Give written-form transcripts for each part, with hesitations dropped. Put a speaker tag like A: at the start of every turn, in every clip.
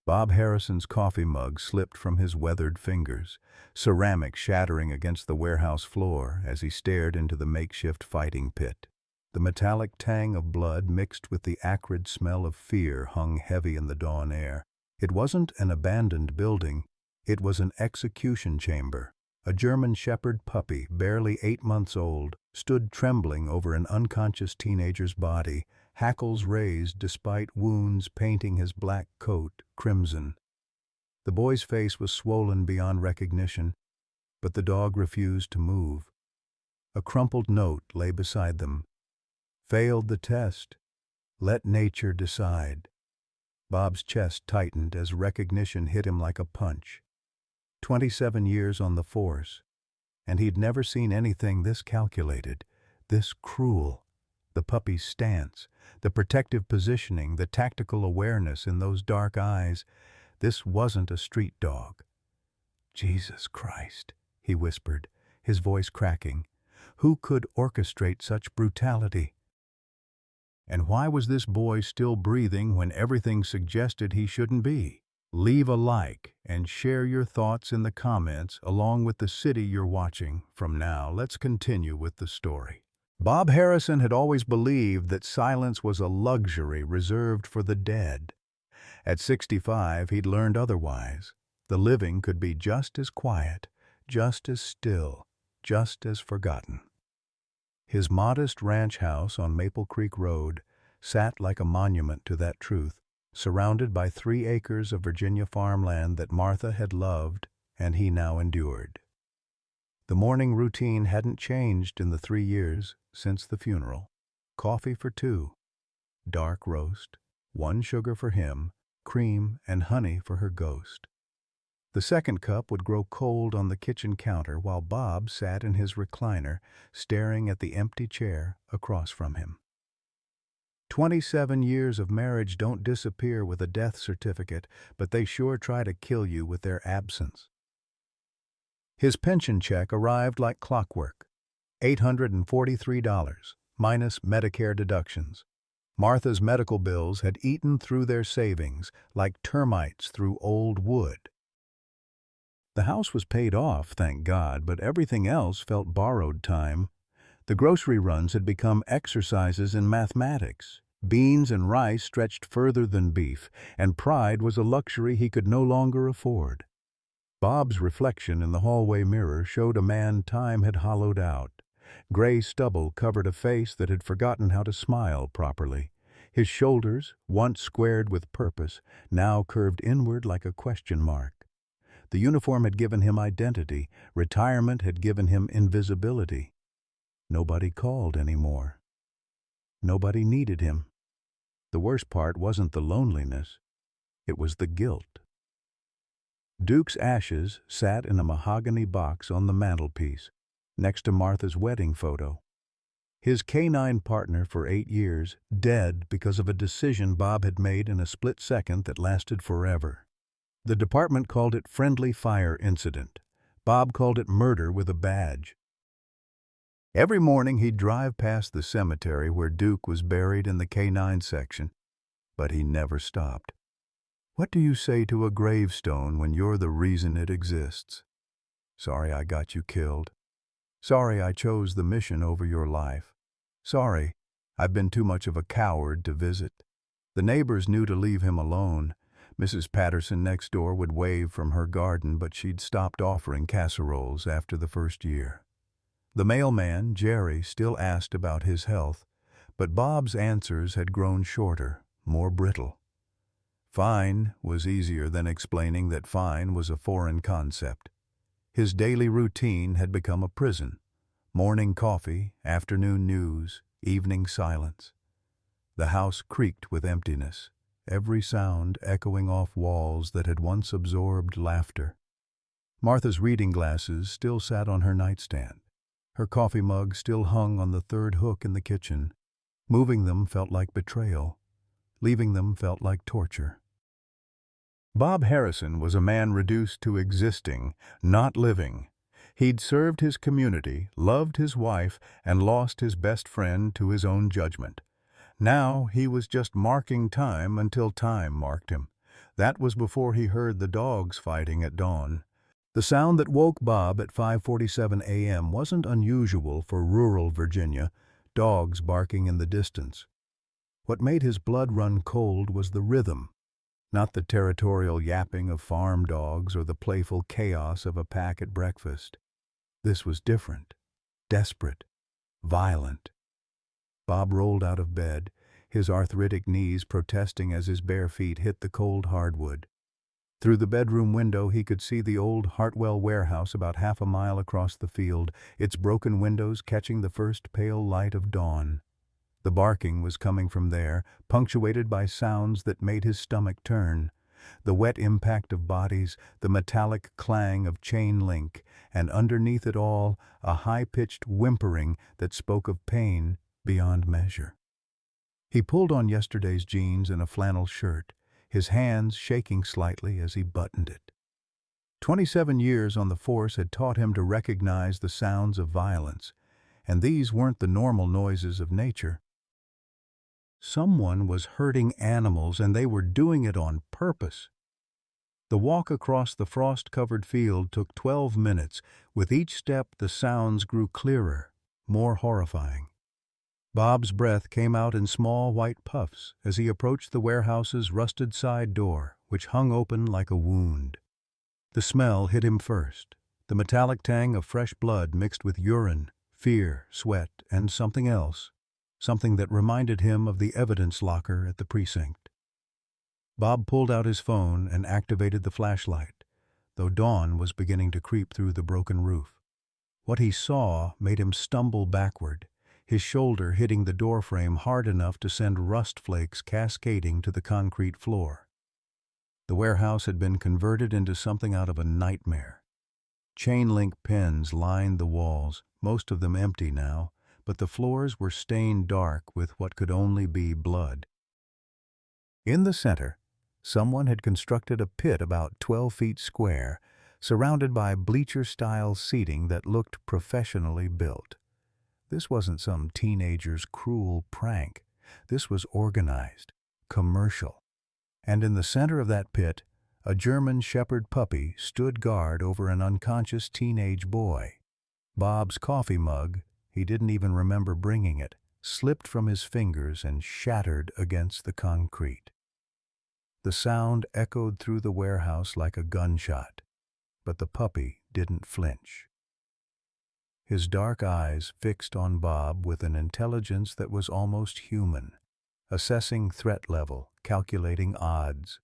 A: Bob Harrison's coffee mug slipped from his weathered fingers, ceramic shattering against the warehouse floor as he stared into the makeshift fighting pit. The metallic tang of blood mixed with the acrid smell of fear hung heavy in the dawn air. It wasn't an abandoned building, it was an execution chamber. A German Shepherd puppy, barely 8 months old, stood trembling over an unconscious teenager's body, hackles raised despite wounds painting his black coat crimson. The boy's face was swollen beyond recognition, but the dog refused to move. A crumpled note lay beside them. Failed the test. Let nature decide. Bob's chest tightened as recognition hit him like a punch. 27 years on the force, and he'd never seen anything this calculated, this cruel. The puppy's stance, the protective positioning, the tactical awareness in those dark eyes. This wasn't a street dog. Jesus Christ, he whispered, his voice cracking. Who could orchestrate such brutality? And why was this boy still breathing when everything suggested he shouldn't be? Leave a like and share your thoughts in the comments along with the city you're watching from now. Let's continue with the story. Bob Harrison had always believed that silence was a luxury reserved for the dead. At 65, he'd learned otherwise. The living could be just as quiet, just as still, just as forgotten. His modest ranch house on Maple Creek Road sat like a monument to that truth, surrounded by 3 acres of Virginia farmland that Martha had loved and he now endured. The morning routine hadn't changed in the 3 years since the funeral. Coffee for 2, dark roast, 1 sugar for him, cream and honey for her ghost. The second cup would grow cold on the kitchen counter while Bob sat in his recliner, staring at the empty chair across from him. 27 years of marriage don't disappear with a death certificate, but they sure try to kill you with their absence. His pension check arrived like clockwork. $843, minus Medicare deductions. Martha's medical bills had eaten through their savings like termites through old wood. The house was paid off, thank God, but everything else felt borrowed time. The grocery runs had become exercises in mathematics. Beans and rice stretched further than beef, and pride was a luxury he could no longer afford. Bob's reflection in the hallway mirror showed a man time had hollowed out. Gray stubble covered a face that had forgotten how to smile properly. His shoulders, once squared with purpose, now curved inward like a question mark. The uniform had given him identity. Retirement had given him invisibility. Nobody called anymore. Nobody needed him. The worst part wasn't the loneliness. It was the guilt. Duke's ashes sat in a mahogany box on the mantelpiece, next to Martha's wedding photo. His canine partner for 8 years, dead because of a decision Bob had made in a split second that lasted forever. The department called it friendly fire incident. Bob called it murder with a badge. Every morning he'd drive past the cemetery where Duke was buried in the K9 section, but he never stopped. What do you say to a gravestone when you're the reason it exists? Sorry I got you killed. Sorry I chose the mission over your life. Sorry, I've been too much of a coward to visit. The neighbors knew to leave him alone. Mrs. Patterson next door would wave from her garden, but she'd stopped offering casseroles after the first year. The mailman, Jerry, still asked about his health, but Bob's answers had grown shorter, more brittle. Fine was easier than explaining that fine was a foreign concept. His daily routine had become a prison. Morning coffee, afternoon news, evening silence. The house creaked with emptiness, every sound echoing off walls that had once absorbed laughter. Martha's reading glasses still sat on her nightstand. Her coffee mug still hung on the third hook in the kitchen. Moving them felt like betrayal. Leaving them felt like torture. Bob Harrison was a man reduced to existing, not living. He'd served his community, loved his wife, and lost his best friend to his own judgment. Now he was just marking time until time marked him. That was before he heard the dogs fighting at dawn. The sound that woke Bob at 5:47 a.m. wasn't unusual for rural Virginia, dogs barking in the distance. What made his blood run cold was the rhythm, not the territorial yapping of farm dogs or the playful chaos of a pack at breakfast. This was different, desperate, violent. Bob rolled out of bed, his arthritic knees protesting as his bare feet hit the cold hardwood. Through the bedroom window he could see the old Hartwell warehouse about half a mile across the field, its broken windows catching the first pale light of dawn. The barking was coming from there, punctuated by sounds that made his stomach turn. The wet impact of bodies, the metallic clang of chain link, and underneath it all, a high-pitched whimpering that spoke of pain beyond measure. He pulled on yesterday's jeans and a flannel shirt, his hands shaking slightly as he buttoned it. 27 years on the force had taught him to recognize the sounds of violence, and these weren't the normal noises of nature. Someone was hurting animals, and they were doing it on purpose. The walk across the frost-covered field took 12 minutes. With each step, the sounds grew clearer, more horrifying. Bob's breath came out in small white puffs as he approached the warehouse's rusted side door, which hung open like a wound. The smell hit him first, the metallic tang of fresh blood mixed with urine, fear, sweat, and something else, something that reminded him of the evidence locker at the precinct. Bob pulled out his phone and activated the flashlight, though dawn was beginning to creep through the broken roof. What he saw made him stumble backward, his shoulder hitting the doorframe hard enough to send rust flakes cascading to the concrete floor. The warehouse had been converted into something out of a nightmare. Chain-link pens lined the walls, most of them empty now, but the floors were stained dark with what could only be blood. In the center, someone had constructed a pit about 12 feet square, surrounded by bleacher-style seating that looked professionally built. This wasn't some teenager's cruel prank. This was organized, commercial. And in the center of that pit, a German shepherd puppy stood guard over an unconscious teenage boy. Bob's coffee mug, he didn't even remember bringing it, slipped from his fingers and shattered against the concrete. The sound echoed through the warehouse like a gunshot, but the puppy didn't flinch. His dark eyes fixed on Bob with an intelligence that was almost human, assessing threat level, calculating odds.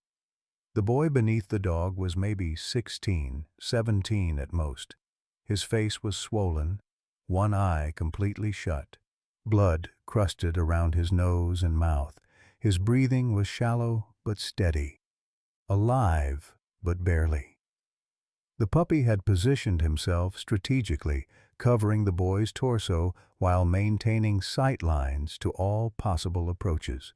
A: The boy beneath the dog was maybe 16, 17 at most. His face was swollen, one eye completely shut. Blood crusted around his nose and mouth. His breathing was shallow but steady. Alive, but barely. The puppy had positioned himself strategically, covering the boy's torso while maintaining sight lines to all possible approaches.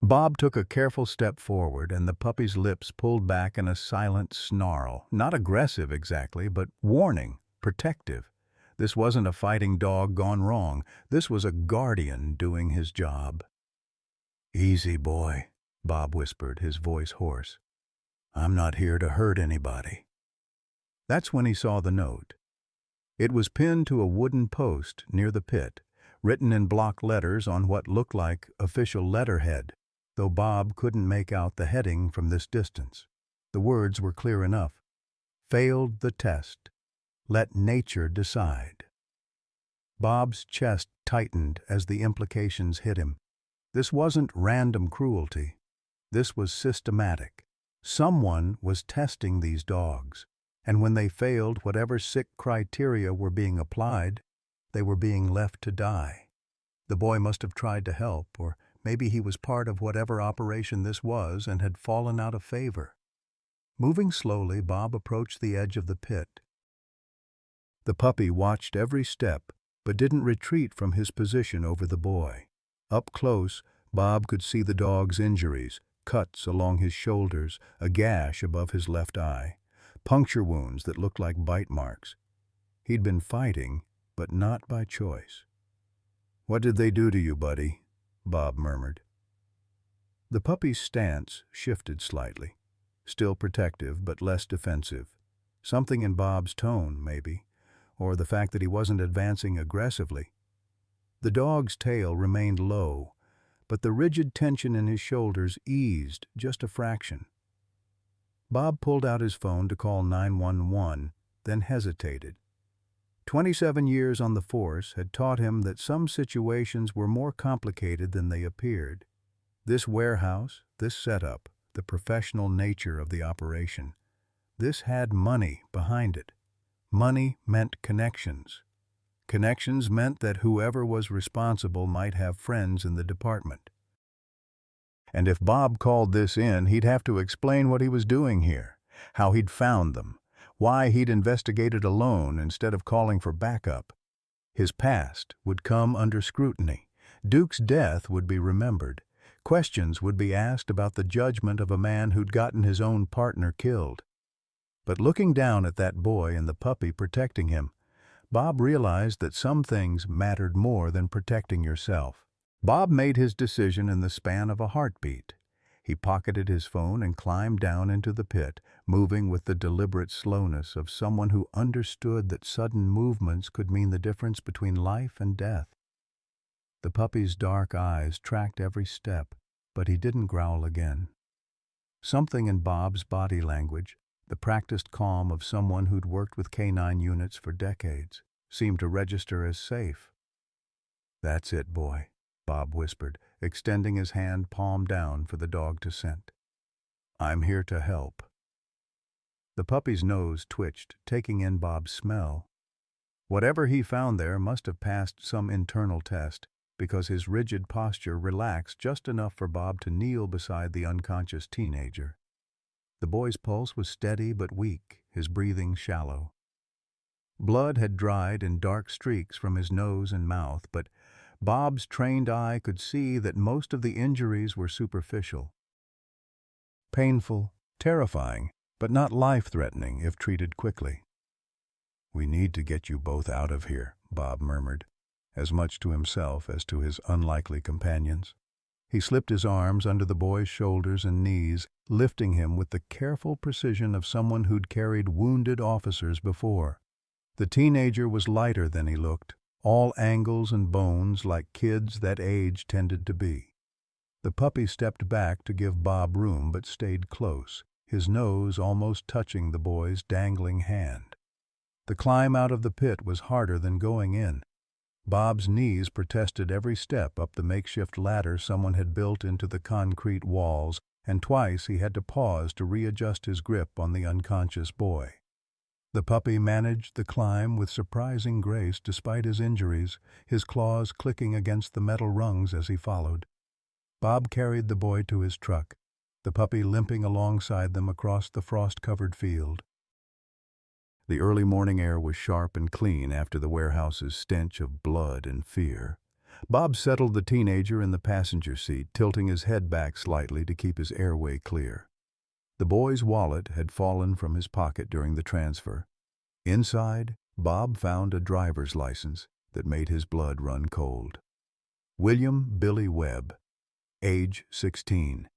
A: Bob took a careful step forward, and the puppy's lips pulled back in a silent snarl. Not aggressive exactly, but warning, protective. This wasn't a fighting dog gone wrong. This was a guardian doing his job. "Easy, boy," Bob whispered, his voice hoarse. "I'm not here to hurt anybody." That's when he saw the note. It was pinned to a wooden post near the pit, written in block letters on what looked like official letterhead, though Bob couldn't make out the heading from this distance. The words were clear enough. "Failed the test. Let nature decide." Bob's chest tightened as the implications hit him. This wasn't random cruelty. This was systematic. Someone was testing these dogs, and when they failed whatever sick criteria were being applied, they were being left to die. The boy must have tried to help, or maybe he was part of whatever operation this was and had fallen out of favor. Moving slowly, Bob approached the edge of the pit. The puppy watched every step, but didn't retreat from his position over the boy. Up close, Bob could see the dog's injuries, cuts along his shoulders, a gash above his left eye, puncture wounds that looked like bite marks. He'd been fighting, but not by choice. "What did they do to you, buddy?" Bob murmured. The puppy's stance shifted slightly, still protective but less defensive. Something in Bob's tone, maybe, or the fact that he wasn't advancing aggressively. The dog's tail remained low, but the rigid tension in his shoulders eased just a fraction. Bob pulled out his phone to call 911, then hesitated. 27 years on the force had taught him that some situations were more complicated than they appeared. This warehouse, this setup, the professional nature of the operation, this had money behind it. Money meant connections. Connections meant that whoever was responsible might have friends in the department. And if Bob called this in, he'd have to explain what he was doing here, how he'd found them, why he'd investigated alone instead of calling for backup. His past would come under scrutiny. Duke's death would be remembered. Questions would be asked about the judgment of a man who'd gotten his own partner killed. But looking down at that boy and the puppy protecting him, Bob realized that some things mattered more than protecting yourself. Bob made his decision in the span of a heartbeat. He pocketed his phone and climbed down into the pit, moving with the deliberate slowness of someone who understood that sudden movements could mean the difference between life and death. The puppy's dark eyes tracked every step, but he didn't growl again. Something in Bob's body language, the practiced calm of someone who'd worked with canine units for decades, seemed to register as safe. "That's it, boy," Bob whispered, extending his hand palm down for the dog to scent. "I'm here to help." The puppy's nose twitched, taking in Bob's smell. Whatever he found there must have passed some internal test, because his rigid posture relaxed just enough for Bob to kneel beside the unconscious teenager. The boy's pulse was steady but weak, his breathing shallow. Blood had dried in dark streaks from his nose and mouth, but Bob's trained eye could see that most of the injuries were superficial. Painful, terrifying, but not life-threatening if treated quickly. "We need to get you both out of here," Bob murmured, as much to himself as to his unlikely companions. He slipped his arms under the boy's shoulders and knees, lifting him with the careful precision of someone who'd carried wounded officers before. The teenager was lighter than he looked, all angles and bones like kids that age tended to be. The puppy stepped back to give Bob room but stayed close, his nose almost touching the boy's dangling hand. The climb out of the pit was harder than going in. Bob's knees protested every step up the makeshift ladder someone had built into the concrete walls, and twice he had to pause to readjust his grip on the unconscious boy. The puppy managed the climb with surprising grace despite his injuries, his claws clicking against the metal rungs as he followed. Bob carried the boy to his truck, the puppy limping alongside them across the frost-covered field. The early morning air was sharp and clean after the warehouse's stench of blood and fear. Bob settled the teenager in the passenger seat, tilting his head back slightly to keep his airway clear. The boy's wallet had fallen from his pocket during the transfer. Inside, Bob found a driver's license that made his blood run cold. William Billy Webb, age 16.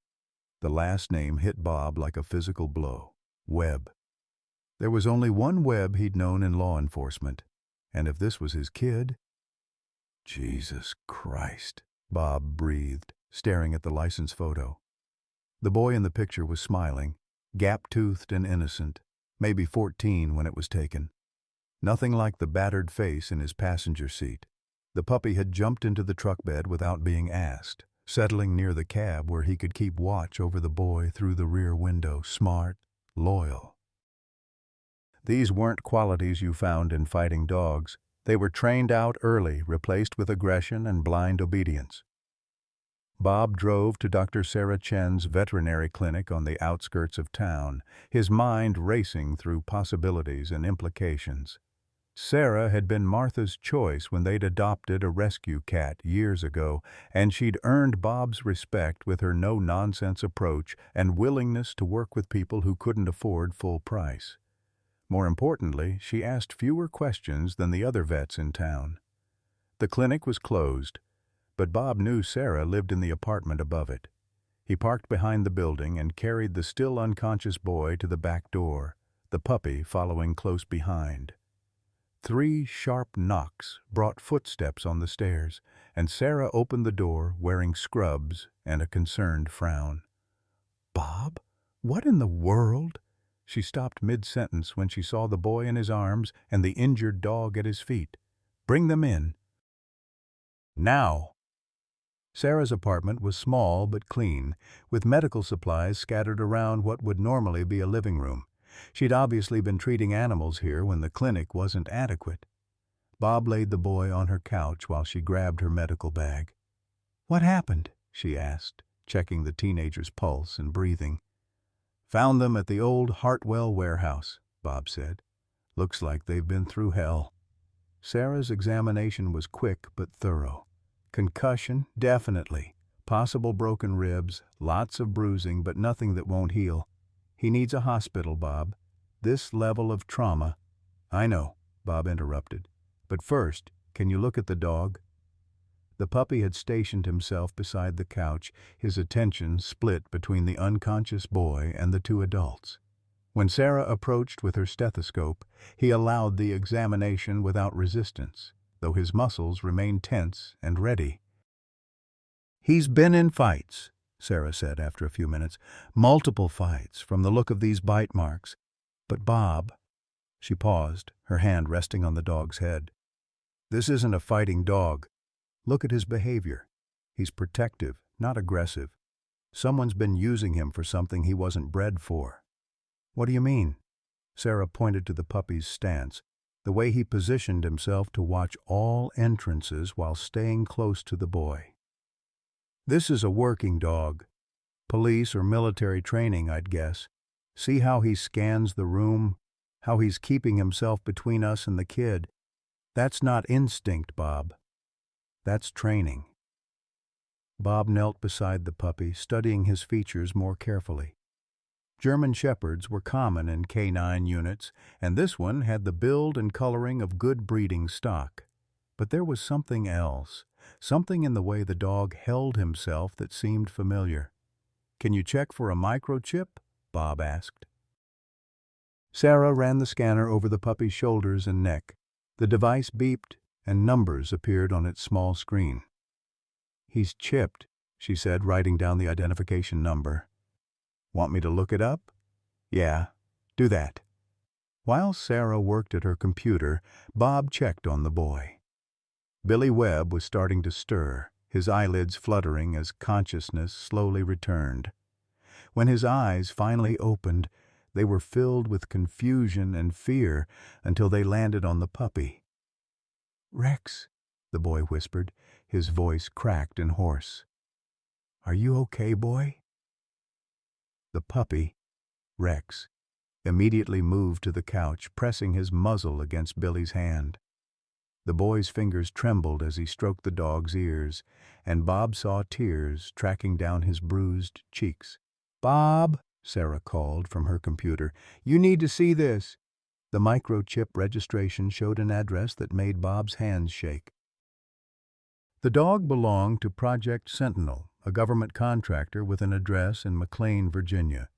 A: The last name hit Bob like a physical blow. Webb. There was only one Webb he'd known in law enforcement, and if this was his kid... "Jesus Christ," Bob breathed, staring at the license photo. The boy in the picture was smiling, gap-toothed and innocent, maybe 14 when it was taken. Nothing like the battered face in his passenger seat. The puppy had jumped into the truck bed without being asked, settling near the cab where he could keep watch over the boy through the rear window, smart, loyal. These weren't qualities you found in fighting dogs. They were trained out early, replaced with aggression and blind obedience. Bob drove to Dr. Sarah Chen's veterinary clinic on the outskirts of town, his mind racing through possibilities and implications. Sarah had been Martha's choice when they'd adopted a rescue cat years ago, and she'd earned Bob's respect with her no-nonsense approach and willingness to work with people who couldn't afford full price. More importantly, she asked fewer questions than the other vets in town. The clinic was closed, but Bob knew Sarah lived in the apartment above it. He parked behind the building and carried the still unconscious boy to the back door, the puppy following close behind. 3 sharp knocks brought footsteps on the stairs, and Sarah opened the door wearing scrubs and a concerned frown. "Bob? What in the world?" She stopped mid-sentence when she saw the boy in his arms and the injured dog at his feet. "Bring them in." "Now." Sarah's apartment was small but clean, with medical supplies scattered around what would normally be a living room. She'd obviously been treating animals here when the clinic wasn't adequate. Bob laid the boy on her couch while she grabbed her medical bag. "What happened?" she asked, checking the teenager's pulse and breathing. "Found them at the old Hartwell warehouse," Bob said. "Looks like they've been through hell." Sarah's examination was quick but thorough. Concussion, definitely. Possible broken ribs, lots of bruising, but nothing that won't heal. "He needs a hospital, Bob. This level of trauma—" "I know," Bob interrupted. "But first, can you look at the dog?" The puppy had stationed himself beside the couch, his attention split between the unconscious boy and the 2 adults. When Sarah approached with her stethoscope, he allowed the examination without resistance, though his muscles remained tense and ready. "He's been in fights," Sarah said after a few minutes. "Multiple fights, from the look of these bite marks. But Bob—" She paused, her hand resting on the dog's head. "This isn't a fighting dog. Look at his behavior. He's protective, not aggressive. Someone's been using him for something he wasn't bred for." "What do you mean?" Sarah pointed to the puppy's stance, the way he positioned himself to watch all entrances while staying close to the boy. "This is a working dog. Police or military training, I'd guess. See how he scans the room, how he's keeping himself between us and the kid. That's not instinct, Bob. That's training." Bob knelt beside the puppy, studying his features more carefully. German Shepherds were common in canine units, and this one had the build and coloring of good breeding stock. But there was something else, something in the way the dog held himself that seemed familiar. "Can you check for a microchip?" Bob asked. Sarah ran the scanner over the puppy's shoulders and neck. The device beeped, and numbers appeared on its small screen. "He's chipped," she said, writing down the identification number. "Want me to look it up?" "Yeah, do that." While Sarah worked at her computer, Bob checked on the boy. Billy Webb was starting to stir, his eyelids fluttering as consciousness slowly returned. When his eyes finally opened, they were filled with confusion and fear until they landed on the puppy. "Rex," the boy whispered, his voice cracked and hoarse. "Are you okay, boy?" The puppy, Rex, immediately moved to the couch, pressing his muzzle against Billy's hand. The boy's fingers trembled as he stroked the dog's ears, and Bob saw tears tracking down his bruised cheeks. "Bob," Sarah called from her computer, "you need to see this." The microchip registration showed an address that made Bob's hands shake. The dog belonged to Project Sentinel, a government contractor with an address in McLean, Virginia.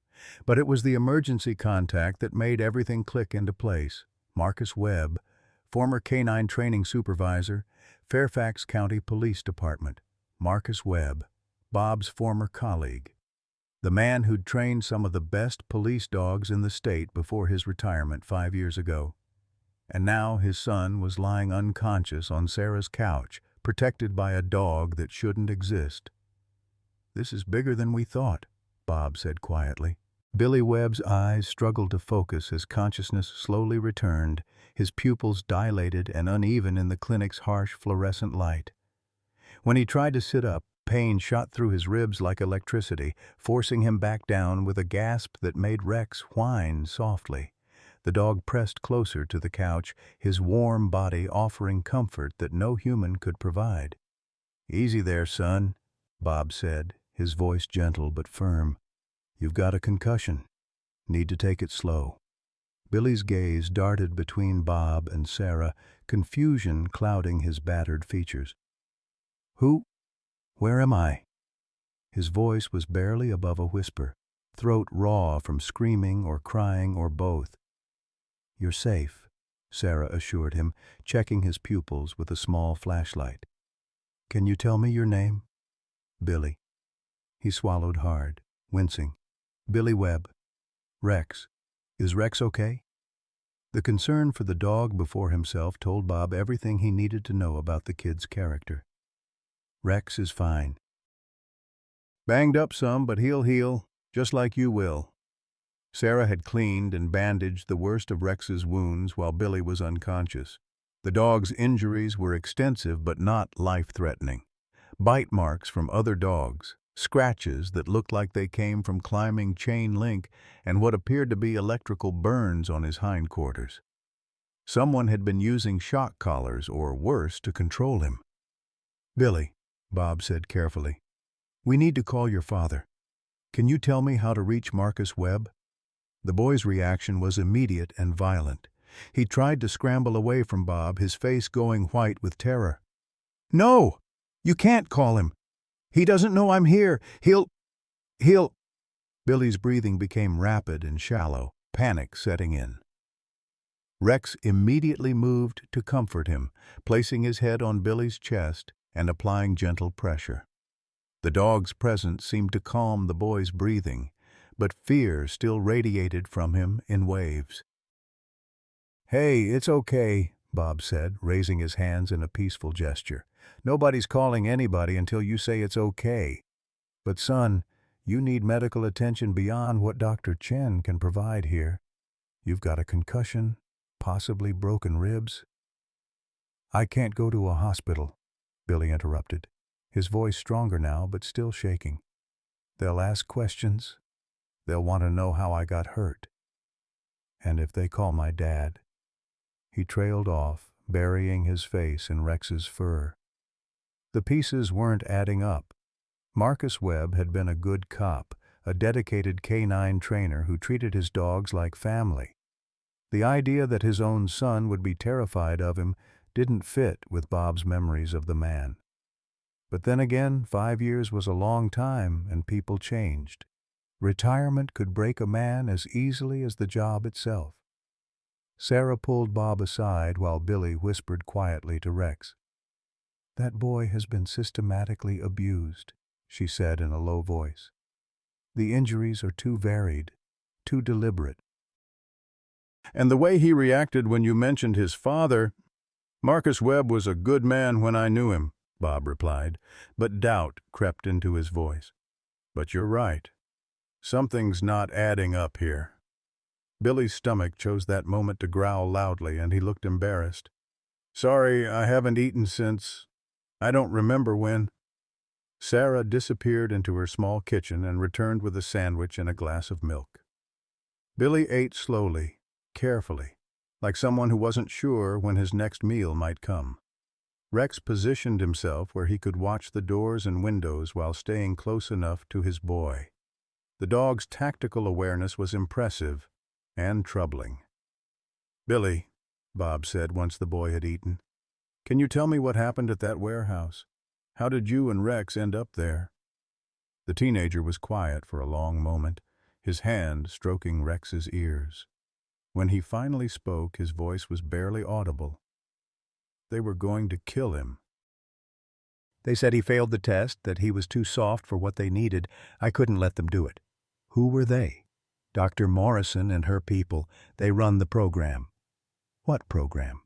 A: But it was the emergency contact that made everything click into place. Marcus Webb, former Canine Training Supervisor, Fairfax County Police Department. Marcus Webb, Bob's former colleague. The man who'd trained some of the best police dogs in the state before his retirement 5 years ago. And now his son was lying unconscious on Sarah's couch, protected by a dog that shouldn't exist. "This is bigger than we thought," Bob said quietly. Billy Webb's eyes struggled to focus as consciousness slowly returned, his pupils dilated and uneven in the clinic's harsh fluorescent light. When he tried to sit up, pain shot through his ribs like electricity, forcing him back down with a gasp that made Rex whine softly. The dog pressed closer to the couch, his warm body offering comfort that no human could provide. "Easy there, son," Bob said, his voice gentle but firm. "You've got a concussion. Need to take it slow." Billy's gaze darted between Bob and Sarah, confusion clouding his battered features. "Where am I?" His voice was barely above a whisper, throat raw from screaming or crying or both. "You're safe," Sarah assured him, checking his pupils with a small flashlight. "Can you tell me your name?" "Billy." He swallowed hard, wincing. "Billy Webb. Rex. Is Rex okay?" The concern for the dog before himself told Bob everything he needed to know about the kid's character. "Rex is fine. Banged up some, but he'll heal, just like you will." Sarah had cleaned and bandaged the worst of Rex's wounds while Billy was unconscious. The dog's injuries were extensive but not life-threatening. Bite marks from other dogs, scratches that looked like they came from climbing chain link, and what appeared to be electrical burns on his hindquarters. Someone had been using shock collars or worse to control him. "Billy," Bob said carefully, "we need to call your father. Can you tell me how to reach Marcus Webb?" The boy's reaction was immediate and violent. He tried to scramble away from Bob, his face going white with terror. "No! You can't call him! He doesn't know I'm here! He'll... Billy's breathing became rapid and shallow, panic setting in. Rex immediately moved to comfort him, placing his head on Billy's chest and applying gentle pressure. The dog's presence seemed to calm the boy's breathing, but fear still radiated from him in waves. "Hey, it's okay," Bob said, raising his hands in a peaceful gesture. "Nobody's calling anybody until you say it's okay. But son, you need medical attention beyond what Dr. Chen can provide here. You've got a concussion, possibly broken ribs." "I can't go to a hospital," Billy interrupted, his voice stronger now but still shaking. "They'll ask questions. They'll want to know how I got hurt. And if they call my dad..." He trailed off, burying his face in Rex's fur. The pieces weren't adding up. Marcus Webb had been a good cop, a dedicated canine trainer who treated his dogs like family. The idea that his own son would be terrified of him didn't fit with Bob's memories of the man. But then again, 5 years was a long time and people changed. Retirement could break a man as easily as the job itself. Sarah pulled Bob aside while Billy whispered quietly to Rex. "That boy has been systematically abused," she said in a low voice. "The injuries are too varied, too deliberate." "And the way he reacted when you mentioned his father..." "Marcus Webb was a good man when I knew him," Bob replied, but doubt crept into his voice. "But you're right. Something's not adding up here." Billy's stomach chose that moment to growl loudly, and he looked embarrassed. "Sorry, I haven't eaten since... I don't remember when." Sarah disappeared into her small kitchen and returned with a sandwich and a glass of milk. Billy ate slowly, carefully, like someone who wasn't sure when his next meal might come. Rex positioned himself where he could watch the doors and windows while staying close enough to his boy. The dog's tactical awareness was impressive and troubling. "Billy," Bob said once the boy had eaten, "can you tell me what happened at that warehouse? How did you and Rex end up there?" The teenager was quiet for a long moment, his hand stroking Rex's ears. When he finally spoke, his voice was barely audible. "They were going to kill him. They said he failed the test, that he was too soft for what they needed. I couldn't let them do it." "Who were they?" "Dr. Morrison and her people. They run the program." "What program?"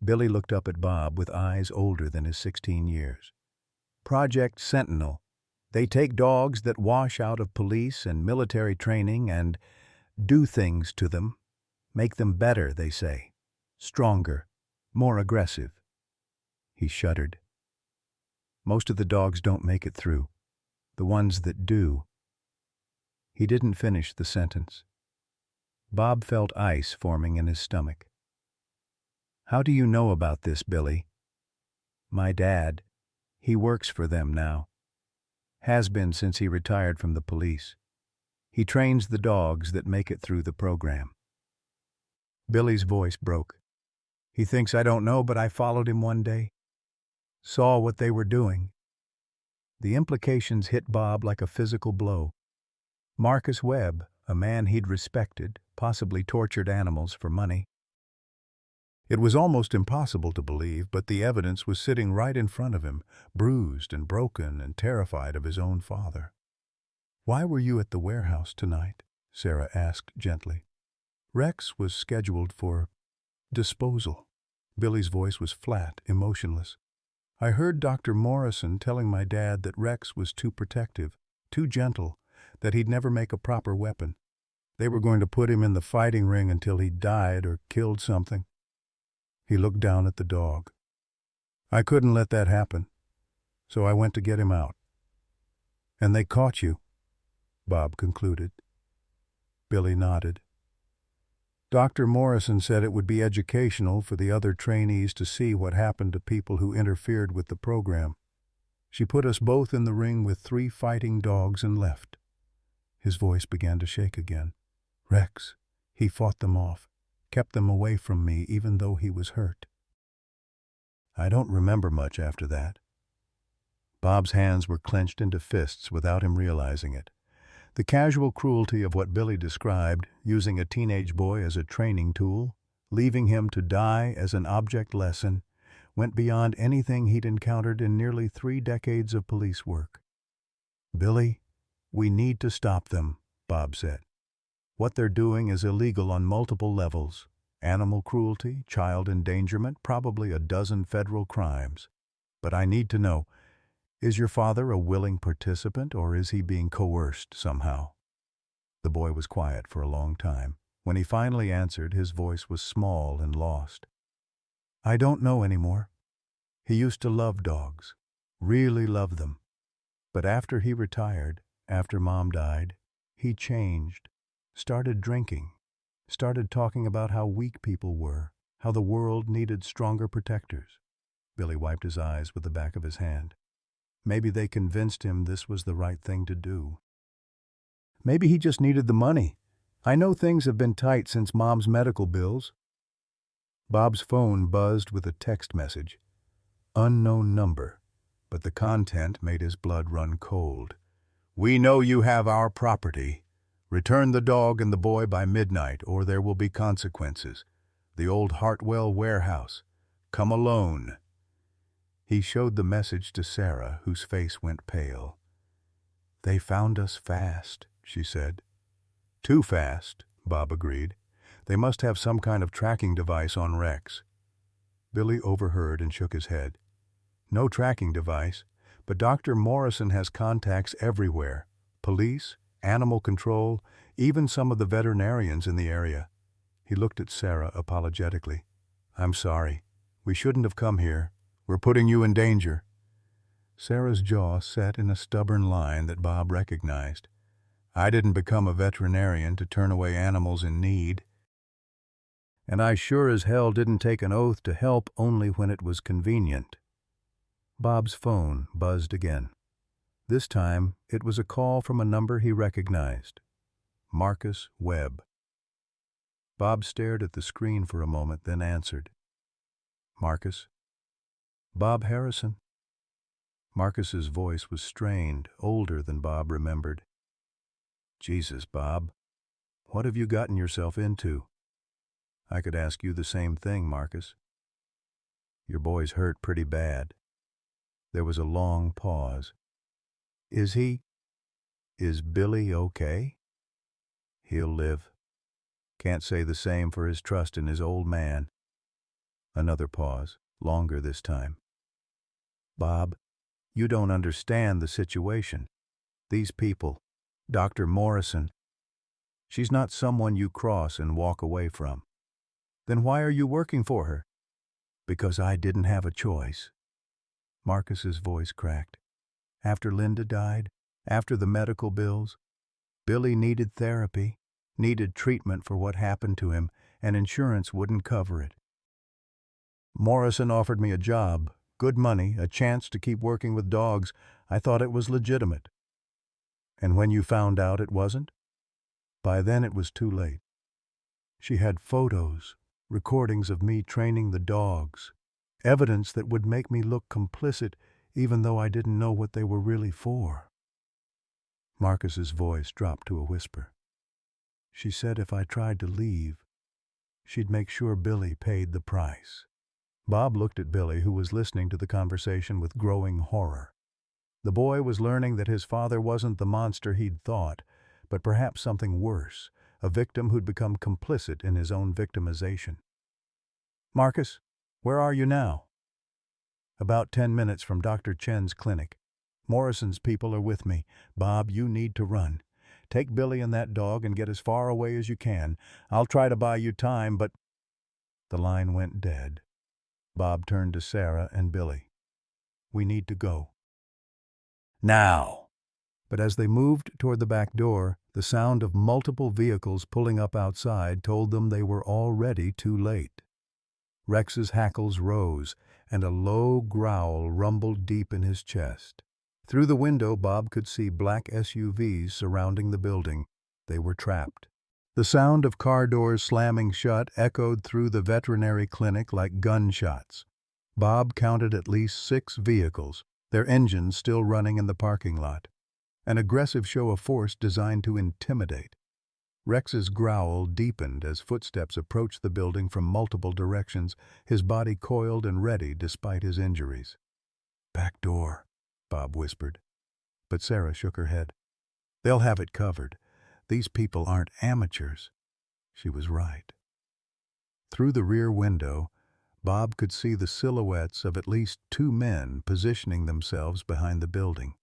A: Billy looked up at Bob with eyes older than his 16 years. "Project Sentinel. They take dogs that wash out of police and military training and do things to them. Make them better, they say. Stronger, more aggressive." He shuddered. "Most of the dogs don't make it through. The ones that do..." He didn't finish the sentence. Bob felt ice forming in his stomach. "How do you know about this, Billy?" "My dad. He works for them now. Has been since he retired from the police. He trains the dogs that make it through the program." Billy's voice broke. "He thinks I don't know, but I followed him one day. Saw what they were doing. The implications hit Bob like a physical blow. Marcus Webb, a man he'd respected, possibly tortured animals for money. It was almost impossible to believe, but the evidence was sitting right in front of him, bruised and broken and terrified of his own father. "Why were you at the warehouse tonight?" Sarah asked gently. "Rex was scheduled for disposal." Billy's voice was flat, emotionless. "I heard Dr. Morrison telling my dad that Rex was too protective, too gentle, that he'd never make a proper weapon. They were going to put him in the fighting ring until he died or killed something." He looked down at the dog. "I couldn't let that happen, so I went to get him out." "And they caught you," Bob concluded. Billy nodded. "Dr. Morrison said it would be educational for the other trainees to see what happened to people who interfered with the program. She put us both in the ring with 3 fighting dogs and left." His voice began to shake again. "Rex, he fought them off, kept them away from me even though he was hurt." "I don't remember much after that." Bob's hands were clenched into fists without him realizing it. The casual cruelty of what Billy described, using a teenage boy as a training tool, leaving him to die as an object lesson, went beyond anything he'd encountered in nearly 3 decades of police work. "Billy, we need to stop them," Bob said. "What they're doing is illegal on multiple levels. Animal cruelty, child endangerment, probably a dozen federal crimes. But I need to know, is your father a willing participant or is he being coerced somehow?" The boy was quiet for a long time. When he finally answered, his voice was small and lost. "I don't know anymore. He used to love dogs, really love them. But after he retired, after Mom died, he changed, started drinking, started talking about how weak people were, how the world needed stronger protectors." Billy wiped his eyes with the back of his hand. Maybe they convinced him this was the right thing to do. "Maybe he just needed the money. I know things have been tight since Mom's medical bills." Bob's phone buzzed with a text message. Unknown number, but the content made his blood run cold. "We know you have our property. Return the dog and the boy by midnight, or there will be consequences. The old Hartwell warehouse. Come alone." He showed the message to Sarah, whose face went pale. "They found us fast," she said. "Too fast," Bob agreed. "They must have some kind of tracking device on Rex." Billy overheard and shook his head. "No tracking device, but Dr. Morrison has contacts everywhere. Police, animal control, even some of the veterinarians in the area." He looked at Sarah apologetically. "I'm sorry. We shouldn't have come here. We're putting you in danger." Sarah's jaw set in a stubborn line that Bob recognized. "I didn't become a veterinarian to turn away animals in need. And I sure as hell didn't take an oath to help only when it was convenient." Bob's phone buzzed again. This time, it was a call from a number he recognized. Marcus Webb. Bob stared at the screen for a moment, then answered. "Marcus?" "Bob Harrison." Marcus's voice was strained, older than Bob remembered. "Jesus, Bob. What have you gotten yourself into?" "I could ask you the same thing, Marcus." "Your boy's hurt pretty bad." There was a long pause. Is Billy okay?" "He'll live. Can't say the same for his trust in his old man." Another pause, longer this time. "Bob, you don't understand the situation. These people, Dr. Morrison. She's not someone you cross and walk away from." "Then why are you working for her?" "Because I didn't have a choice." Marcus's voice cracked. "After Linda died, after the medical bills, Billy needed therapy, needed treatment for what happened to him, and insurance wouldn't cover it. Morrison offered me a job, good money, a chance to keep working with dogs. I thought it was legitimate." "And when you found out it wasn't?" "By then it was too late. She had photos, recordings of me training the dogs, evidence that would make me look complicit even though I didn't know what they were really for." Marcus's voice dropped to a whisper. "She said if I tried to leave, she'd make sure Billy paid the price." Bob looked at Billy, who was listening to the conversation with growing horror. The boy was learning that his father wasn't the monster he'd thought, but perhaps something worse, a victim who'd become complicit in his own victimization. "Marcus, where are you now?" "About 10 minutes from Dr. Chen's clinic. Morrison's people are with me. Bob, you need to run. Take Billy and that dog and get as far away as you can. I'll try to buy you time, but—" The line went dead. Bob turned to Sarah and Billy. "We need to go. Now!" But as they moved toward the back door, the sound of multiple vehicles pulling up outside told them they were already too late. Rex's hackles rose, and a low growl rumbled deep in his chest. Through the window, Bob could see black SUVs surrounding the building. They were trapped. The sound of car doors slamming shut echoed through the veterinary clinic like gunshots. Bob counted at least 6 vehicles, their engines still running in the parking lot. An aggressive show of force designed to intimidate. Rex's growl deepened as footsteps approached the building from multiple directions, his body coiled and ready despite his injuries. "Back door," Bob whispered. But Sarah shook her head. "They'll have it covered. These people aren't amateurs." She was right. Through the rear window, Bob could see the silhouettes of at least 2 men positioning themselves behind the building.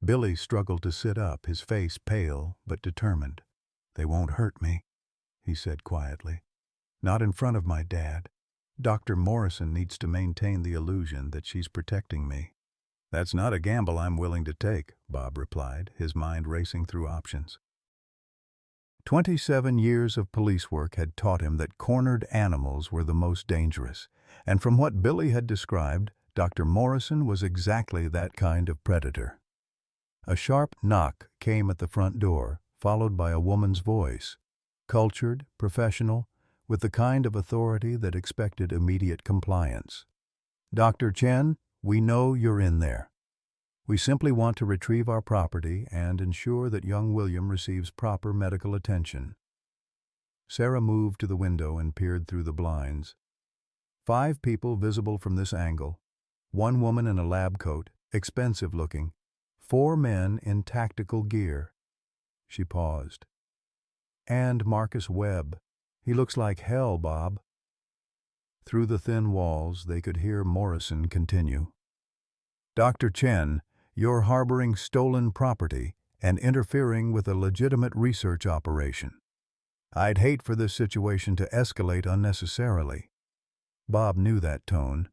A: Billy struggled to sit up, his face pale but determined. "They won't hurt me," he said quietly. "Not in front of my dad. Dr. Morrison needs to maintain the illusion that she's protecting me." "That's not a gamble I'm willing to take," Bob replied, his mind racing through options. 27 years of police work had taught him that cornered animals were the most dangerous, and from what Billy had described, Dr. Morrison was exactly that kind of predator. A sharp knock came at the front door, followed by a woman's voice, cultured, professional, with the kind of authority that expected immediate compliance. "Dr. Chen, we know you're in there. We simply want to retrieve our property and ensure that young William receives proper medical attention." Sarah moved to the window and peered through the blinds. 5 people visible from this angle, 1 woman in a lab coat, expensive looking, 4 men in tactical gear. She paused. "And Marcus Webb. He looks like hell, Bob." Through the thin walls, they could hear Morrison continue. "Dr. Chen, you're harboring stolen property and interfering with a legitimate research operation. I'd hate for this situation to escalate unnecessarily." Bob knew that tone.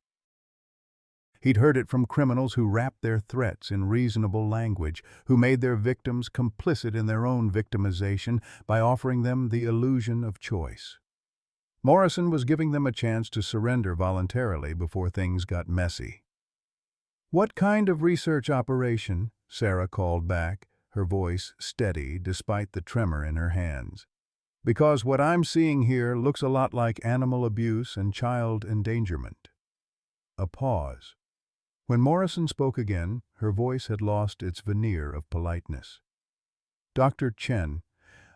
A: He'd heard it from criminals who wrapped their threats in reasonable language, who made their victims complicit in their own victimization by offering them the illusion of choice. Morrison was giving them a chance to surrender voluntarily before things got messy. "What kind of research operation?" Sarah called back, her voice steady despite the tremor in her hands. "Because what I'm seeing here looks a lot like animal abuse and child endangerment." A pause. When Morrison spoke again, her voice had lost its veneer of politeness. "Dr. Chen,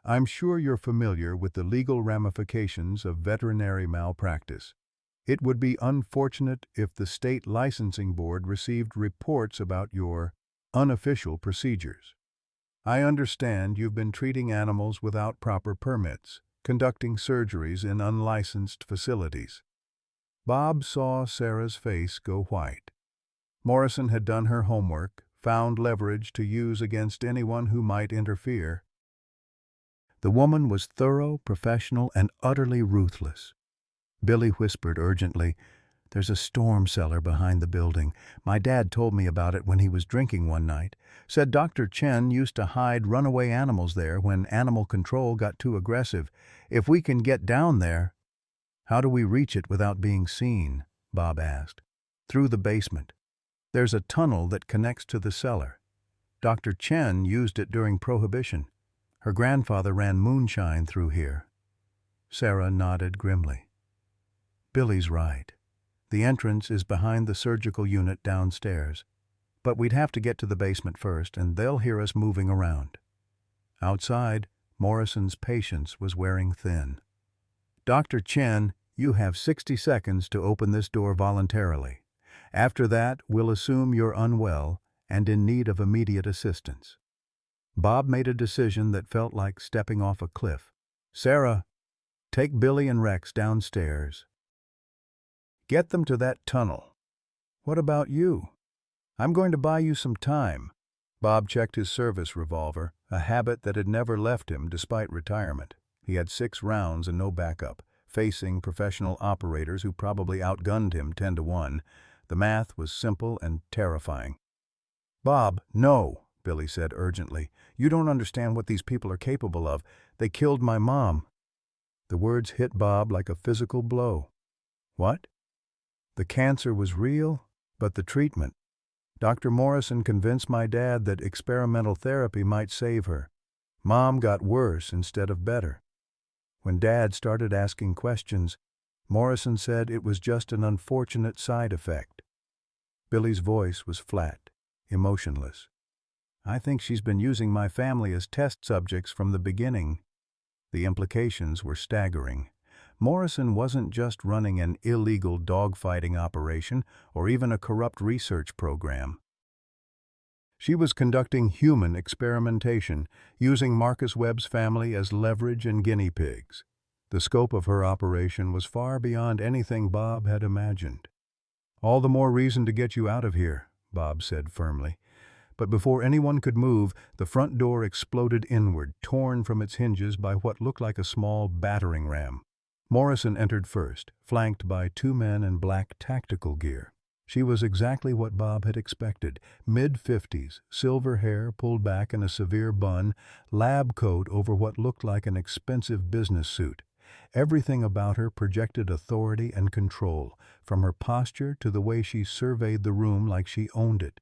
A: I'm sure you're familiar with the legal ramifications of veterinary malpractice. It would be unfortunate if the state licensing board received reports about your unofficial procedures. I understand you've been treating animals without proper permits, conducting surgeries in unlicensed facilities." Bob saw Sarah's face go white. Morrison had done her homework, found leverage to use against anyone who might interfere. The woman was thorough, professional, and utterly ruthless. Billy whispered urgently, "There's a storm cellar behind the building. My dad told me about it when he was drinking one night. Said Dr. Chen used to hide runaway animals there when animal control got too aggressive. If we can get down there—" "How do we reach it without being seen?" Bob asked. "Through the basement. There's a tunnel that connects to the cellar. Dr. Chen used it during Prohibition. Her grandfather ran moonshine through here." Sarah nodded grimly. "Billy's right. The entrance is behind the surgical unit downstairs. but we'd have to get to the basement first, and they'll hear us moving around. Outside, Morrison's patience was wearing thin. Dr. Chen, you have 60 seconds to open this door voluntarily. After that, we'll assume you're unwell and in need of immediate assistance. Bob made a decision that felt like stepping off a cliff. Sarah, take Billy and Rex downstairs. Get them to that tunnel. What about you? I'm going to buy you some time. Bob checked his service revolver, a habit that had never left him despite retirement. He had 6 rounds and no backup, facing professional operators who probably outgunned him 10-1. The math was simple and terrifying. Bob, no, Billy said urgently. You don't understand what these people are capable of. They killed my mom. The words hit Bob like a physical blow. What? The cancer was real, but the treatment. Dr. Morrison convinced my dad that experimental therapy might save her. Mom got worse instead of better. When Dad started asking questions, Morrison said it was just an unfortunate side effect. Billy's voice was flat, emotionless. I think she's been using my family as test subjects from the beginning. The implications were staggering. Morrison wasn't just running an illegal dogfighting operation or even a corrupt research program. She was conducting human experimentation, using Marcus Webb's family as leverage and guinea pigs. The scope of her operation was far beyond anything Bob had imagined. All the more reason to get you out of here, Bob said firmly. But before anyone could move, the front door exploded inward, torn from its hinges by what looked like a small battering ram. Morrison entered first, flanked by 2 men in black tactical gear. She was exactly what Bob had expected, mid-50s, silver hair pulled back in a severe bun, lab coat over what looked like an expensive business suit. Everything about her projected authority and control, from her posture to the way she surveyed the room like she owned it.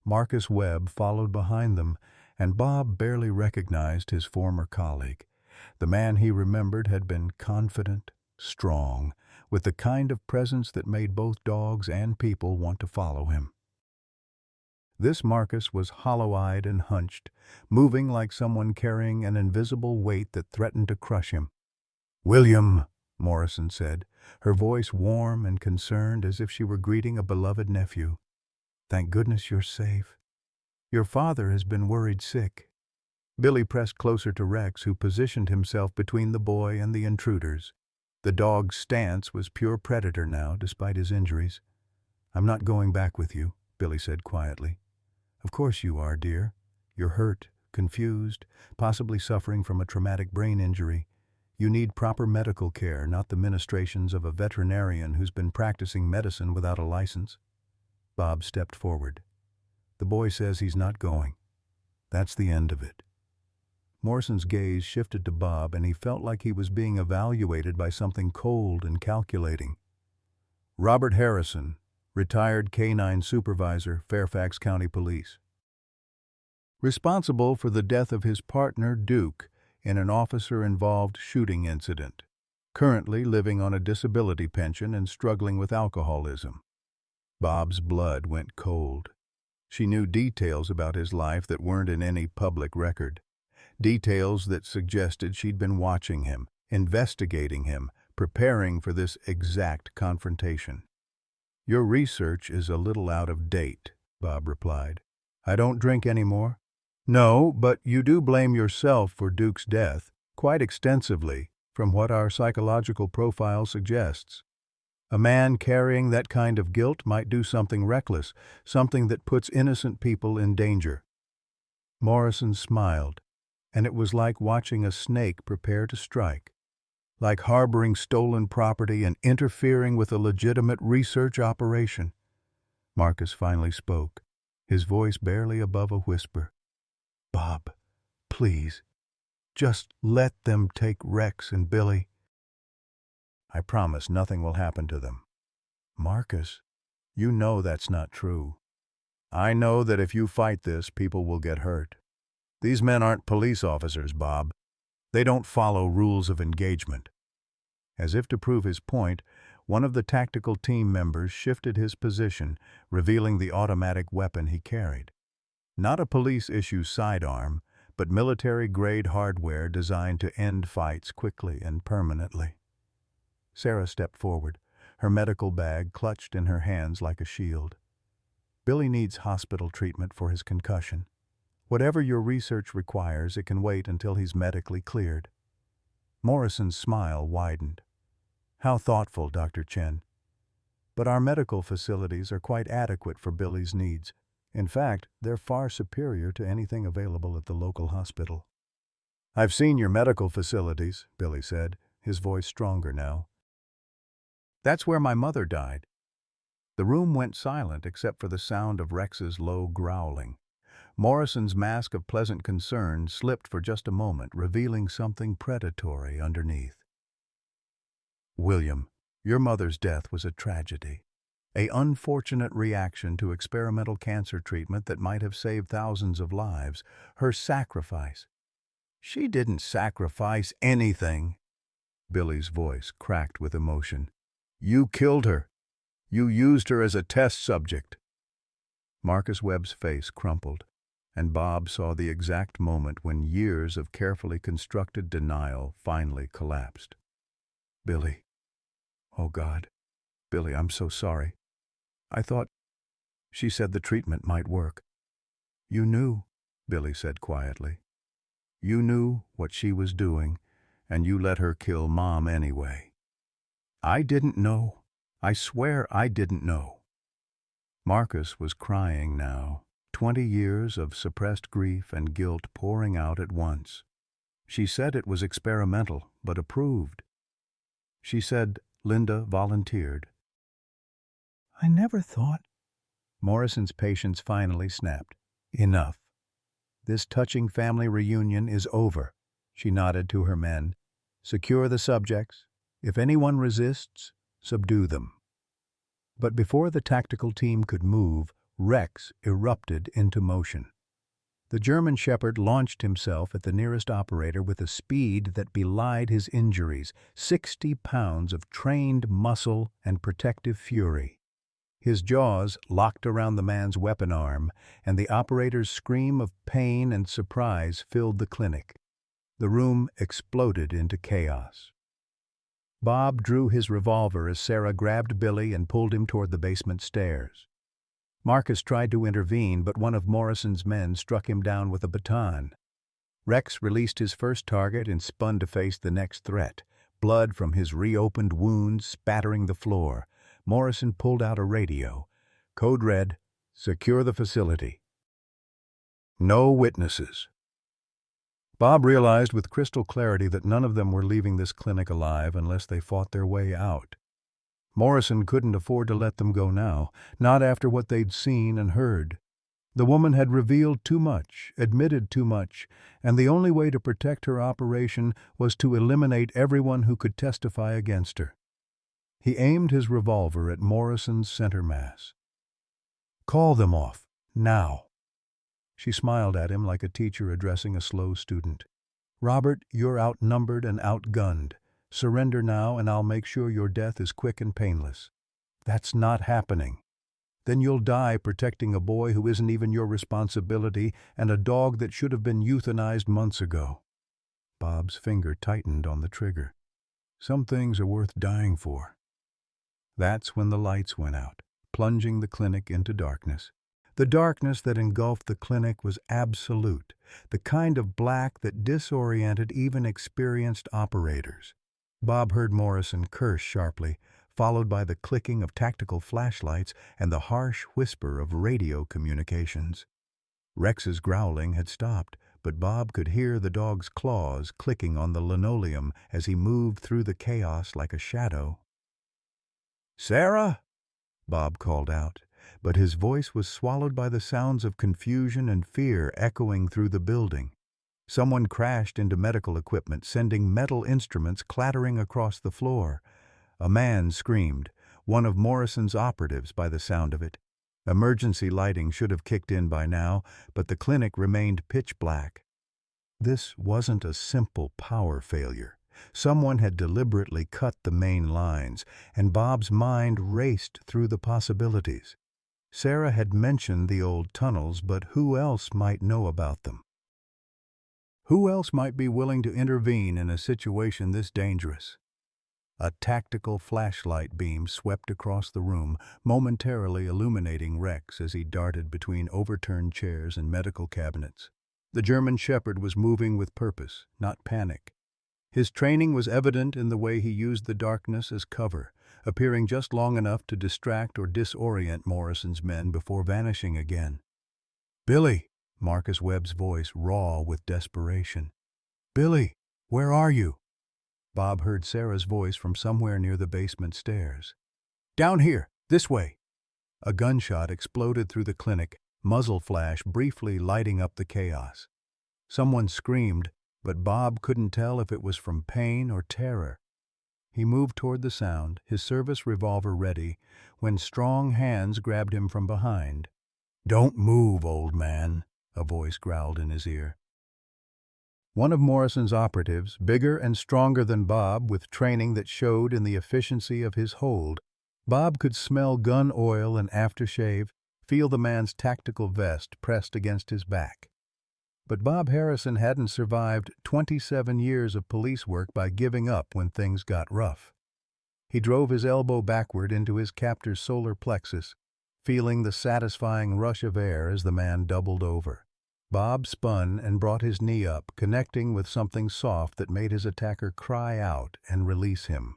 A: Marcus Webb followed behind them, and Bob barely recognized his former colleague. The man he remembered had been confident, strong, with the kind of presence that made both dogs and people want to follow him. This Marcus was hollow-eyed and hunched, moving like someone carrying an invisible weight that threatened to crush him. "William," Morrison said, her voice warm and concerned as if she were greeting a beloved nephew. "Thank goodness you're safe. Your father has been worried sick." Billy pressed closer to Rex, who positioned himself between the boy and the intruders. The dog's stance was pure predator now, despite his injuries. "I'm not going back with you," Billy said quietly. "Of course you are, dear. You're hurt, confused, possibly suffering from a traumatic brain injury. You need proper medical care, not the ministrations of a veterinarian who's been practicing medicine without a license." Bob stepped forward. "The boy says he's not going. That's the end of it." Morrison's gaze shifted to Bob, and he felt like he was being evaluated by something cold and calculating. "Robert Harrison, retired K-9 supervisor, Fairfax County Police. Responsible for the death of his partner, Duke, in an officer-involved shooting incident. Currently living on a disability pension and struggling with alcoholism." Bob's blood went cold. She knew details about his life that weren't in any public record. Details that suggested she'd been watching him, investigating him, preparing for this exact confrontation. "Your research is a little out of date," Bob replied. "I don't drink anymore." "No, but you do blame yourself for Duke's death, quite extensively, from what our psychological profile suggests. A man carrying that kind of guilt might do something reckless, something that puts innocent people in danger." Morrison smiled, and it was like watching a snake prepare to strike, like harboring stolen property and interfering with a legitimate research operation. Marcus finally spoke, his voice barely above a whisper. "Bob, please, just let them take Rex and Billy. I promise nothing will happen to them." "Marcus, you know that's not true." "I know that if you fight this, people will get hurt. These men aren't police officers, Bob. They don't follow rules of engagement." As if to prove his point, One of the tactical team members shifted his position, revealing the automatic weapon he carried. Not a police-issue sidearm, but military-grade hardware designed to end fights quickly and permanently. Sarah stepped forward, her medical bag clutched in her hands like a shield. "Billy needs hospital treatment for his concussion. Whatever your research requires, it can wait until he's medically cleared." Morrison's smile widened. "How thoughtful, Dr. Chen. But our medical facilities are quite adequate for Billy's needs. In fact, they're far superior to anything available at the local hospital." "I've seen your medical facilities," Billy said, his voice stronger now. "That's where my mother died." The room went silent except for the sound of Rex's low growling. Morrison's mask of pleasant concern slipped for just a moment, revealing something predatory underneath. "William, your mother's death was a tragedy. An unfortunate reaction to experimental cancer treatment that might have saved thousands of lives. Her sacrifice." "She didn't sacrifice anything." Billy's voice cracked with emotion. "You killed her. You used her as a test subject." Marcus Webb's face crumpled, and Bob saw the exact moment when years of carefully constructed denial finally collapsed. "Billy. Oh God. Billy, I'm so sorry. I thought—" She said the treatment might work. "You knew," Billy said quietly. "You knew what she was doing, and you let her kill Mom anyway." "I didn't know. I swear I didn't know." Marcus was crying now, 20 years of suppressed grief and guilt pouring out at once. "She said it was experimental, but approved. She said Linda volunteered." "I never thought—" Morrison's patience finally snapped. "Enough. This touching family reunion is over." She nodded to her men. "Secure the subjects. If anyone resists, subdue them." But before the tactical team could move, Rex erupted into motion. The German Shepherd launched himself at the nearest operator with a speed that belied his injuries, 60 pounds of trained muscle and protective fury. His jaws locked around the man's weapon arm, and the operator's scream of pain and surprise filled the clinic. The room exploded into chaos. Bob drew his revolver as Sarah grabbed Billy and pulled him toward the basement stairs. Marcus tried to intervene, but one of Morrison's men struck him down with a baton. Rex released his first target and spun to face the next threat, blood from his reopened wounds spattering the floor. Morrison pulled out a radio. "Code red, secure the facility. No witnesses." Bob realized with crystal clarity that none of them were leaving this clinic alive unless they fought their way out. Morrison couldn't afford to let them go now, not after what they'd seen and heard. The woman had revealed too much, admitted too much, and the only way to protect her operation was to eliminate everyone who could testify against her. He aimed his revolver at Morrison's center mass. "Call them off, now." She smiled at him like a teacher addressing a slow student. "Robert, you're outnumbered and outgunned. Surrender now and I'll make sure your death is quick and painless." "That's not happening." "Then you'll die protecting a boy who isn't even your responsibility and a dog that should have been euthanized months ago." Bob's finger tightened on the trigger. Some things are worth dying for. That's when the lights went out, plunging the clinic into darkness. The darkness that engulfed the clinic was absolute, the kind of black that disoriented even experienced operators. Bob heard Morrison curse sharply, followed by the clicking of tactical flashlights and the harsh whisper of radio communications. Rex's growling had stopped, but Bob could hear the dog's claws clicking on the linoleum as he moved through the chaos like a shadow. "Sarah?" Bob called out, but his voice was swallowed by the sounds of confusion and fear echoing through the building. Someone crashed into medical equipment, sending metal instruments clattering across the floor. A man screamed, one of Morrison's operatives by the sound of it. Emergency lighting should have kicked in by now, but the clinic remained pitch black. This wasn't a simple power failure. Someone had deliberately cut the main lines, and Bob's mind raced through the possibilities. Sarah had mentioned the old tunnels, but who else might know about them? Who else might be willing to intervene in a situation this dangerous? A tactical flashlight beam swept across the room, momentarily illuminating Rex as he darted between overturned chairs and medical cabinets. The German Shepherd was moving with purpose, not panic. His training was evident in the way he used the darkness as cover, appearing just long enough to distract or disorient Morrison's men before vanishing again. "Billy!" Marcus Webb's voice raw with desperation. "Billy, where are you?" Bob heard Sarah's voice from somewhere near the basement stairs. "Down here, this way." A gunshot exploded through the clinic, muzzle flash briefly lighting up the chaos. Someone screamed, but Bob couldn't tell if it was from pain or terror. He moved toward the sound, his service revolver ready, when strong hands grabbed him from behind. "Don't move, old man," a voice growled in his ear. One of Morrison's operatives, bigger and stronger than Bob, with training that showed in the efficiency of his hold. Bob could smell gun oil and aftershave, feel the man's tactical vest pressed against his back. But Bob Harrison hadn't survived 27 years of police work by giving up when things got rough. He drove his elbow backward into his captor's solar plexus, feeling the satisfying rush of air as the man doubled over. Bob spun and brought his knee up, connecting with something soft that made his attacker cry out and release him.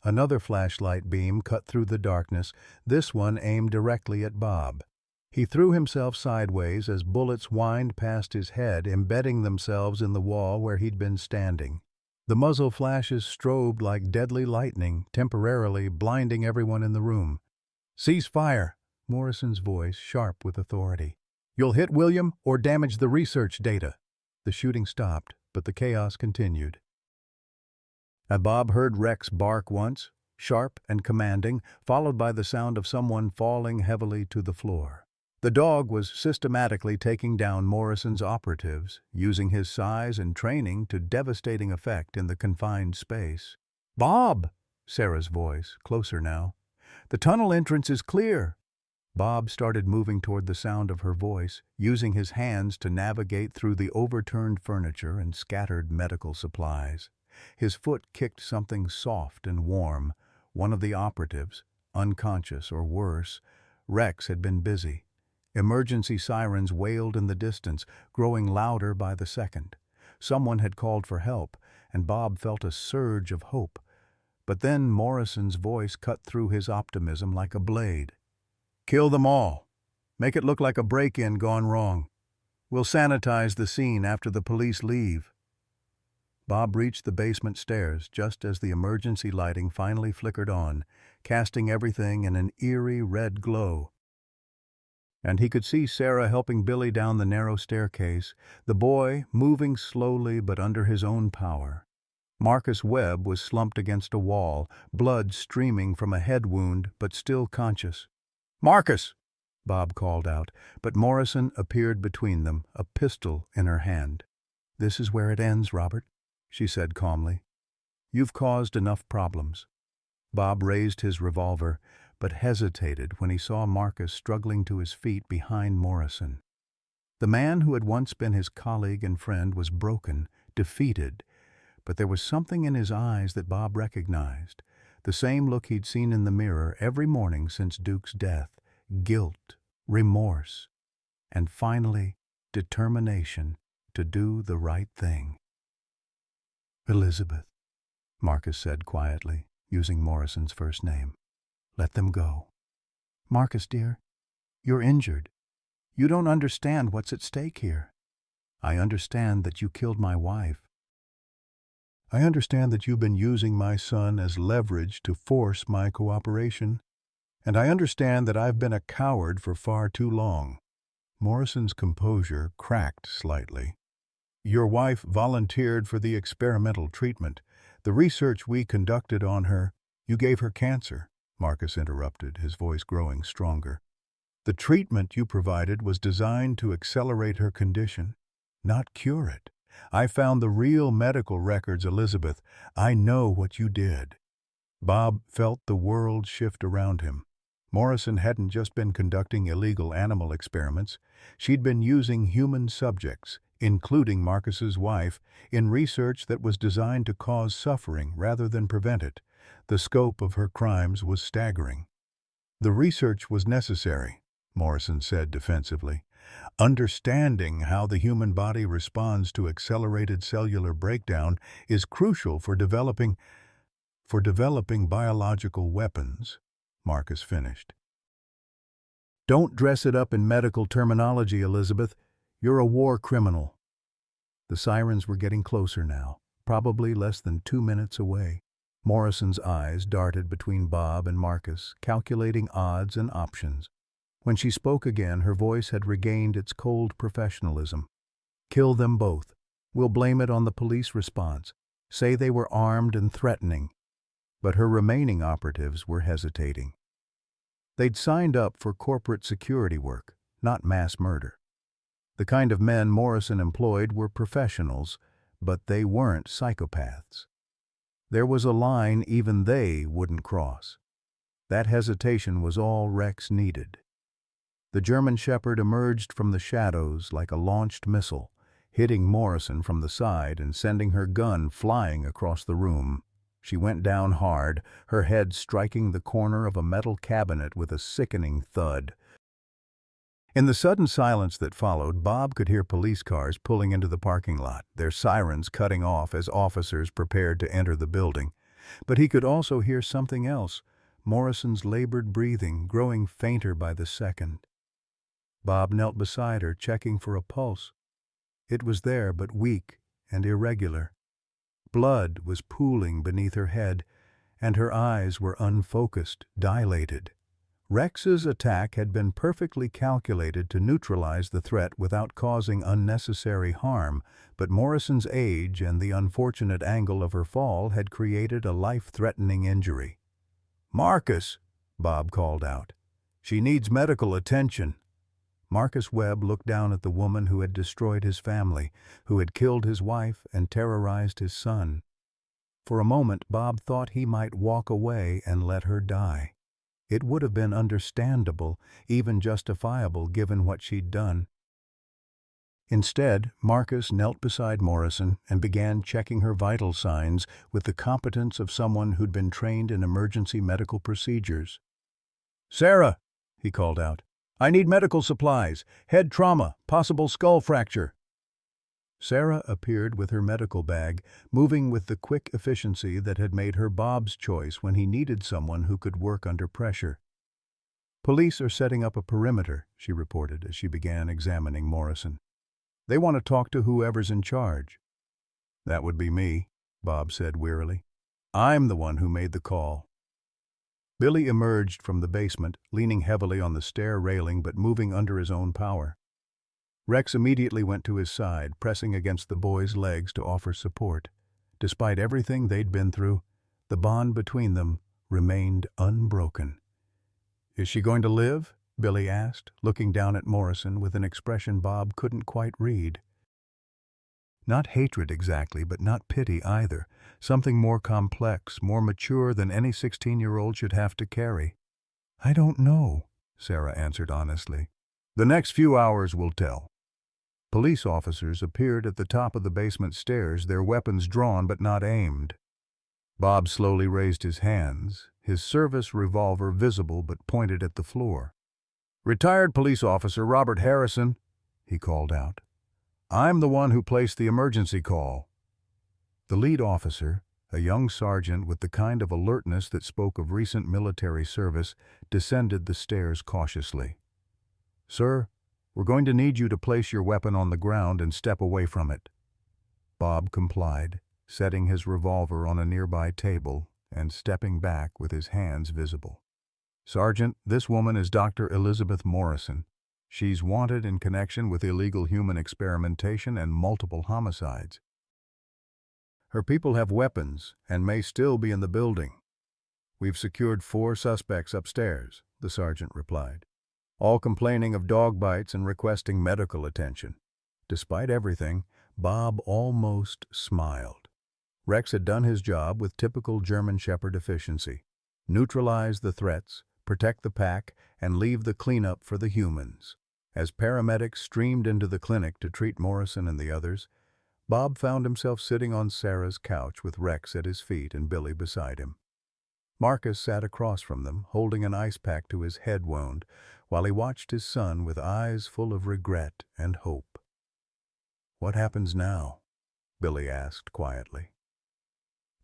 A: Another flashlight beam cut through the darkness, this one aimed directly at Bob. He threw himself sideways as bullets whined past his head, embedding themselves in the wall where he'd been standing. The muzzle flashes strobed like deadly lightning, temporarily blinding everyone in the room. "Cease fire," Morrison's voice sharp with authority. "You'll hit William or damage the research data." The shooting stopped, but the chaos continued. Bob heard Rex bark once, sharp and commanding, followed by the sound of someone falling heavily to the floor. The dog was systematically taking down Morrison's operatives, using his size and training to devastating effect in the confined space. "Bob!" Sarah's voice, closer now. "The tunnel entrance is clear." Bob started moving toward the sound of her voice, using his hands to navigate through the overturned furniture and scattered medical supplies. His foot kicked something soft and warm. One of the operatives, unconscious or worse, Rex, had been busy. Emergency sirens wailed in the distance, growing louder by the second. Someone had called for help, and Bob felt a surge of hope. But then Morrison's voice cut through his optimism like a blade. "Kill them all. Make it look like a break-in gone wrong. We'll sanitize the scene after the police leave." Bob reached the basement stairs just as the emergency lighting finally flickered on, casting everything in an eerie red glow. And he could see Sarah helping Billy down the narrow staircase, the boy moving slowly but under his own power. Marcus Webb was slumped against a wall, blood streaming from a head wound, but still conscious. "Marcus!" Bob called out, but Morrison appeared between them, a pistol in her hand. "This is where it ends, Robert," she said calmly. "You've caused enough problems." Bob raised his revolver, but hesitated when he saw Marcus struggling to his feet behind Morrison. The man who had once been his colleague and friend was broken, defeated, but there was something in his eyes that Bob recognized, the same look he'd seen in the mirror every morning since Duke's death: guilt, remorse, and finally, determination to do the right thing. "Elizabeth," Marcus said quietly, using Morrison's first name. "Let them go." "Marcus, dear, you're injured. You don't understand what's at stake here." "I understand that you killed my wife. I understand that you've been using my son as leverage to force my cooperation. And I understand that I've been a coward for far too long." Morrison's composure cracked slightly. "Your wife volunteered for the experimental treatment. The research we conducted on her—" "You gave her cancer," Marcus interrupted, his voice growing stronger. "The treatment you provided was designed to accelerate her condition, not cure it. I found the real medical records, Elizabeth. I know what you did." Bob felt the world shift around him. Morrison hadn't just been conducting illegal animal experiments. She'd been using human subjects, including Marcus's wife, in research that was designed to cause suffering rather than prevent it. The scope of her crimes was staggering. "The research was necessary," Morrison said defensively. "Understanding how the human body responds to accelerated cellular breakdown is crucial for developing biological weapons," Marcus finished. "Don't dress it up in medical terminology, Elizabeth. You're a war criminal." The sirens were getting closer now, probably less than 2 minutes away. Morrison's eyes darted between Bob and Marcus, calculating odds and options. When she spoke again, her voice had regained its cold professionalism. "Kill them both. We'll blame it on the police response. Say they were armed and threatening." But her remaining operatives were hesitating. They'd signed up for corporate security work, not mass murder. The kind of men Morrison employed were professionals, but they weren't psychopaths. There was a line even they wouldn't cross. That hesitation was all Rex needed. The German Shepherd emerged from the shadows like a launched missile, hitting Morrison from the side and sending her gun flying across the room. She went down hard, her head striking the corner of a metal cabinet with a sickening thud. In the sudden silence that followed, Bob could hear police cars pulling into the parking lot, their sirens cutting off as officers prepared to enter the building. But he could also hear something else, Morrison's labored breathing growing fainter by the second. Bob knelt beside her, checking for a pulse. It was there, but weak and irregular. Blood was pooling beneath her head, and her eyes were unfocused, dilated. Rex's attack had been perfectly calculated to neutralize the threat without causing unnecessary harm, but Morrison's age and the unfortunate angle of her fall had created a life-threatening injury. "Marcus," Bob called out. "She needs medical attention." Marcus Webb looked down at the woman who had destroyed his family, who had killed his wife and terrorized his son. For a moment, Bob thought he might walk away and let her die. It would have been understandable, even justifiable, given what she'd done. Instead, Marcus knelt beside Morrison and began checking her vital signs with the competence of someone who'd been trained in emergency medical procedures. "Sarah," he called out, "I need medical supplies. Head trauma, possible skull fracture." Sarah appeared with her medical bag, moving with the quick efficiency that had made her Bob's choice when he needed someone who could work under pressure. "Police are setting up a perimeter," she reported as she began examining Morrison. "They want to talk to whoever's in charge." "That would be me," Bob said wearily. "I'm the one who made the call." Billy emerged from the basement, leaning heavily on the stair railing but moving under his own power. Rex immediately went to his side, pressing against the boy's legs to offer support. Despite everything they'd been through, the bond between them remained unbroken. "Is she going to live?" Billy asked, looking down at Morrison with an expression Bob couldn't quite read. Not hatred exactly, but not pity either. Something more complex, more mature than any 16-year-old should have to carry. "I don't know," Sarah answered honestly. "The next few hours will tell." Police officers appeared at the top of the basement stairs, their weapons drawn but not aimed. Bob slowly raised his hands, his service revolver visible but pointed at the floor. "Retired police officer Robert Harrison," he called out. "I'm the one who placed the emergency call." The lead officer, a young sergeant with the kind of alertness that spoke of recent military service, descended the stairs cautiously. "Sir, we're going to need you to place your weapon on the ground and step away from it." Bob complied, setting his revolver on a nearby table and stepping back with his hands visible. "Sergeant, this woman is Dr. Elizabeth Morrison. She's wanted in connection with illegal human experimentation and multiple homicides. Her people have weapons and may still be in the building." "We've secured 4 suspects upstairs," the sergeant replied, all complaining of dog bites and requesting medical attention. Despite everything, Bob almost smiled. Rex had done his job with typical German Shepherd efficiency. Neutralize the threats, protect the pack, and leave the cleanup for the humans. As paramedics streamed into the clinic to treat Morrison and the others, Bob found himself sitting on Sarah's couch with Rex at his feet and Billy beside him. Marcus sat across from them, holding an ice pack to his head wound, while he watched his son with eyes full of regret and hope. "What happens now?" Billy asked quietly.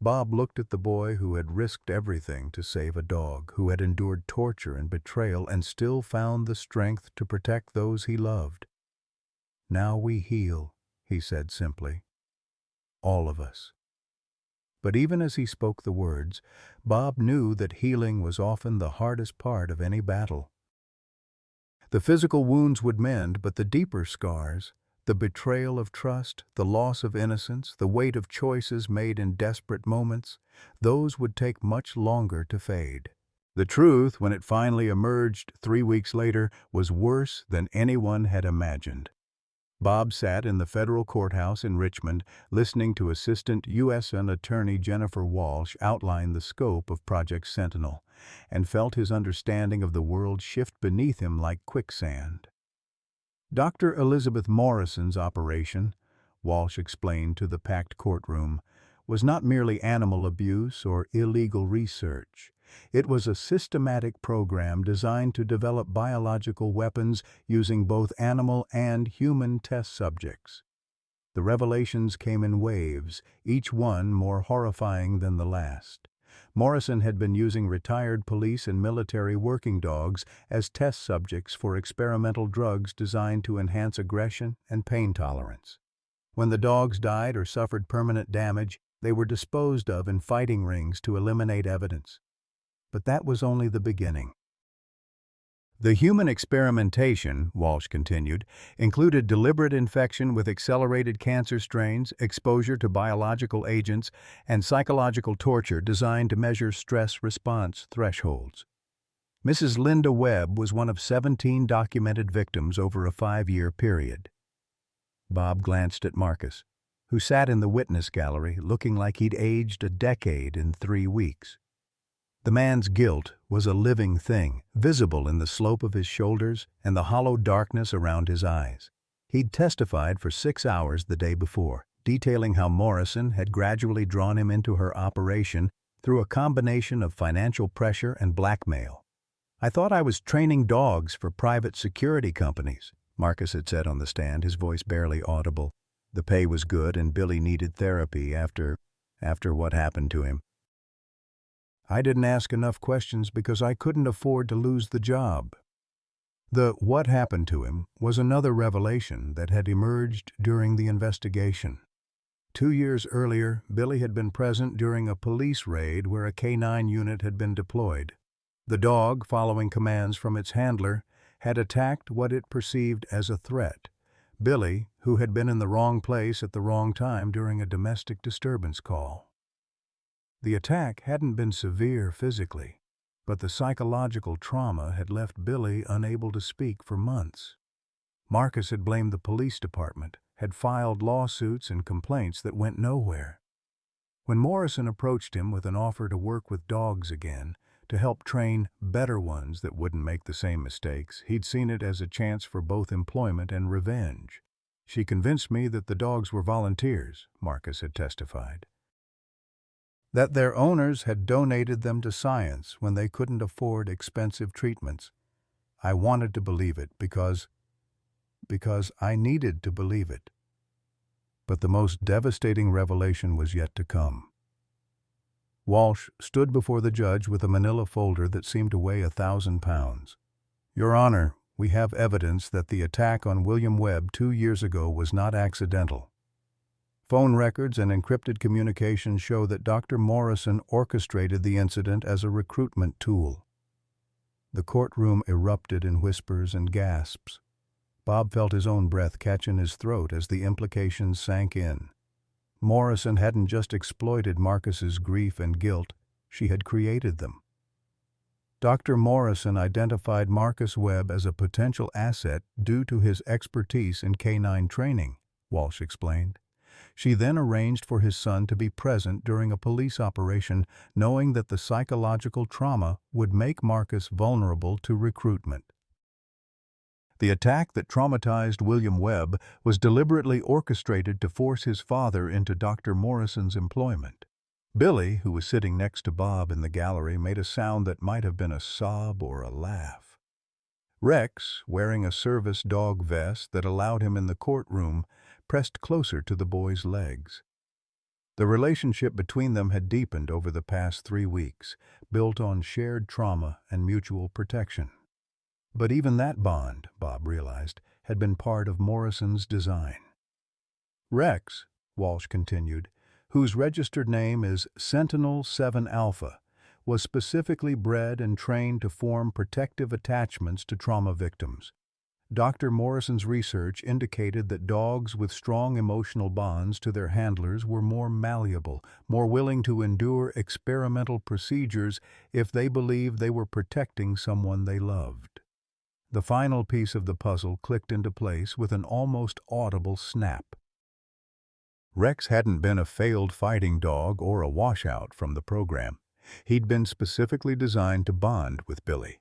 A: Bob looked at the boy who had risked everything to save a dog, who had endured torture and betrayal and still found the strength to protect those he loved. "Now we heal," he said simply. "All of us." But even as he spoke the words, Bob knew that healing was often the hardest part of any battle. The physical wounds would mend, but the deeper scars, the betrayal of trust, the loss of innocence, the weight of choices made in desperate moments, those would take much longer to fade. The truth, when it finally emerged 3 weeks later, was worse than anyone had imagined. Bob sat in the federal courthouse in Richmond, listening to Assistant U.S. Attorney Jennifer Walsh outline the scope of Project Sentinel, and felt his understanding of the world shift beneath him like quicksand. Dr. Elizabeth Morrison's operation, Walsh explained to the packed courtroom, was not merely animal abuse or illegal research. It was a systematic program designed to develop biological weapons using both animal and human test subjects. The revelations came in waves, each one more horrifying than the last. Morrison had been using retired police and military working dogs as test subjects for experimental drugs designed to enhance aggression and pain tolerance. When the dogs died or suffered permanent damage, they were disposed of in fighting rings to eliminate evidence. But that was only the beginning. The human experimentation, Walsh continued, included deliberate infection with accelerated cancer strains, exposure to biological agents, and psychological torture designed to measure stress response thresholds. Mrs. Linda Webb was one of 17 documented victims over a 5-year period. Bob glanced at Marcus, who sat in the witness gallery looking like he'd aged a decade in 3 weeks. The man's guilt was a living thing, visible in the slope of his shoulders and the hollow darkness around his eyes. He'd testified for 6 hours the day before, detailing how Morrison had gradually drawn him into her operation through a combination of financial pressure and blackmail. "I thought I was training dogs for private security companies," Marcus had said on the stand, his voice barely audible. The pay was good and Billy needed therapy after what happened to him. "I didn't ask enough questions because I couldn't afford to lose the job." The "what happened to him" was another revelation that had emerged during the investigation. 2 years earlier, Billy had been present during a police raid where a K-9 unit had been deployed. The dog, following commands from its handler, had attacked what it perceived as a threat. Billy, who had been in the wrong place at the wrong time during a domestic disturbance call. The attack hadn't been severe physically, but the psychological trauma had left Billy unable to speak for months. Marcus had blamed the police department, had filed lawsuits and complaints that went nowhere. When Morrison approached him with an offer to work with dogs again, to help train better ones that wouldn't make the same mistakes, he'd seen it as a chance for both employment and revenge. "She convinced me that the dogs were volunteers," Marcus had testified. "That their owners had donated them to science when they couldn't afford expensive treatments. I wanted to believe it because I needed to believe it." But the most devastating revelation was yet to come. Walsh stood before the judge with a manila folder that seemed to weigh 1,000 pounds. "Your Honor, we have evidence that the attack on William Webb 2 years ago was not accidental. Phone records and encrypted communications show that Dr. Morrison orchestrated the incident as a recruitment tool." The courtroom erupted in whispers and gasps. Bob felt his own breath catch in his throat as the implications sank in. Morrison hadn't just exploited Marcus's grief and guilt, she had created them. Dr. Morrison identified Marcus Webb as a potential asset due to his expertise in K-9 training. Walsh explained. She then arranged for his son to be present during a police operation, knowing that the psychological trauma would make Marcus vulnerable to recruitment. The attack that traumatized William Webb was deliberately orchestrated to force his father into Dr. Morrison's employment. Billy, who was sitting next to Bob in the gallery, made a sound that might have been a sob or a laugh. Rex, wearing a service dog vest that allowed him in the courtroom, pressed closer to the boy's legs. The relationship between them had deepened over the past 3 weeks, built on shared trauma and mutual protection. But even that bond, Bob realized, had been part of Morrison's design. Rex, Walsh continued, whose registered name is Sentinel-7 Alpha, was specifically bred and trained to form protective attachments to trauma victims. Dr. Morrison's research indicated that dogs with strong emotional bonds to their handlers were more malleable, more willing to endure experimental procedures if they believed they were protecting someone they loved. The final piece of the puzzle clicked into place with an almost audible snap. Rex hadn't been a failed fighting dog or a washout from the program. He'd been specifically designed to bond with Billy,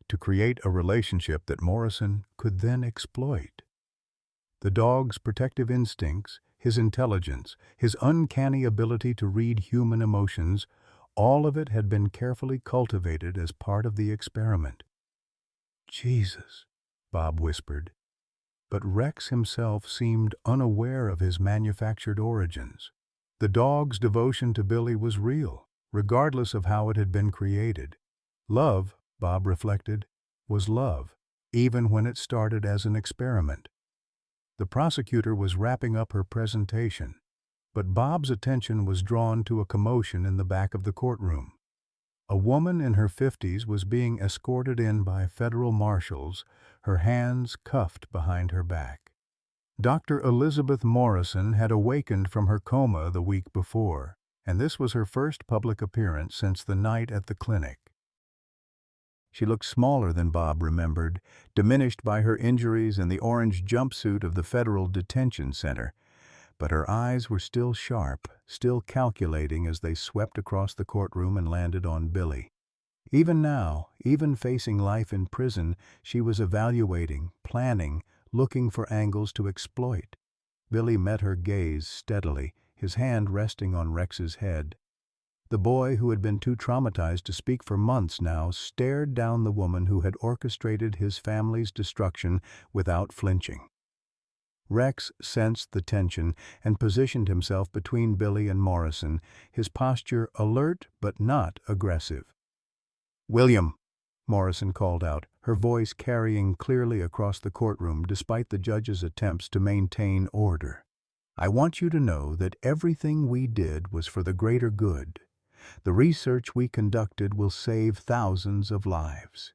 A: to create a relationship that Morrison could then exploit. The dog's protective instincts, his intelligence, his uncanny ability to read human emotions, all of it had been carefully cultivated as part of the experiment. "Jesus," Bob whispered. But Rex himself seemed unaware of his manufactured origins. The dog's devotion to Billy was real, regardless of how it had been created. Love, Bob reflected, was love, even when it started as an experiment. The prosecutor was wrapping up her presentation, but Bob's attention was drawn to a commotion in the back of the courtroom. A woman in her 50s was being escorted in by federal marshals, her hands cuffed behind her back. Dr. Elizabeth Morrison had awakened from her coma the week before, and this was her first public appearance since the night at the clinic. She looked smaller than Bob remembered, diminished by her injuries and the orange jumpsuit of the Federal Detention Center. But her eyes were still sharp, still calculating as they swept across the courtroom and landed on Billy. Even now, even facing life in prison, she was evaluating, planning, looking for angles to exploit. Billy met her gaze steadily, his hand resting on Rex's head. The boy, who had been too traumatized to speak for months now, stared down the woman who had orchestrated his family's destruction without flinching. Rex sensed the tension and positioned himself between Billy and Morrison, his posture alert but not aggressive. "William," Morrison called out, her voice carrying clearly across the courtroom despite the judge's attempts to maintain order. "I want you to know that everything we did was for the greater good. The research we conducted will save thousands of lives."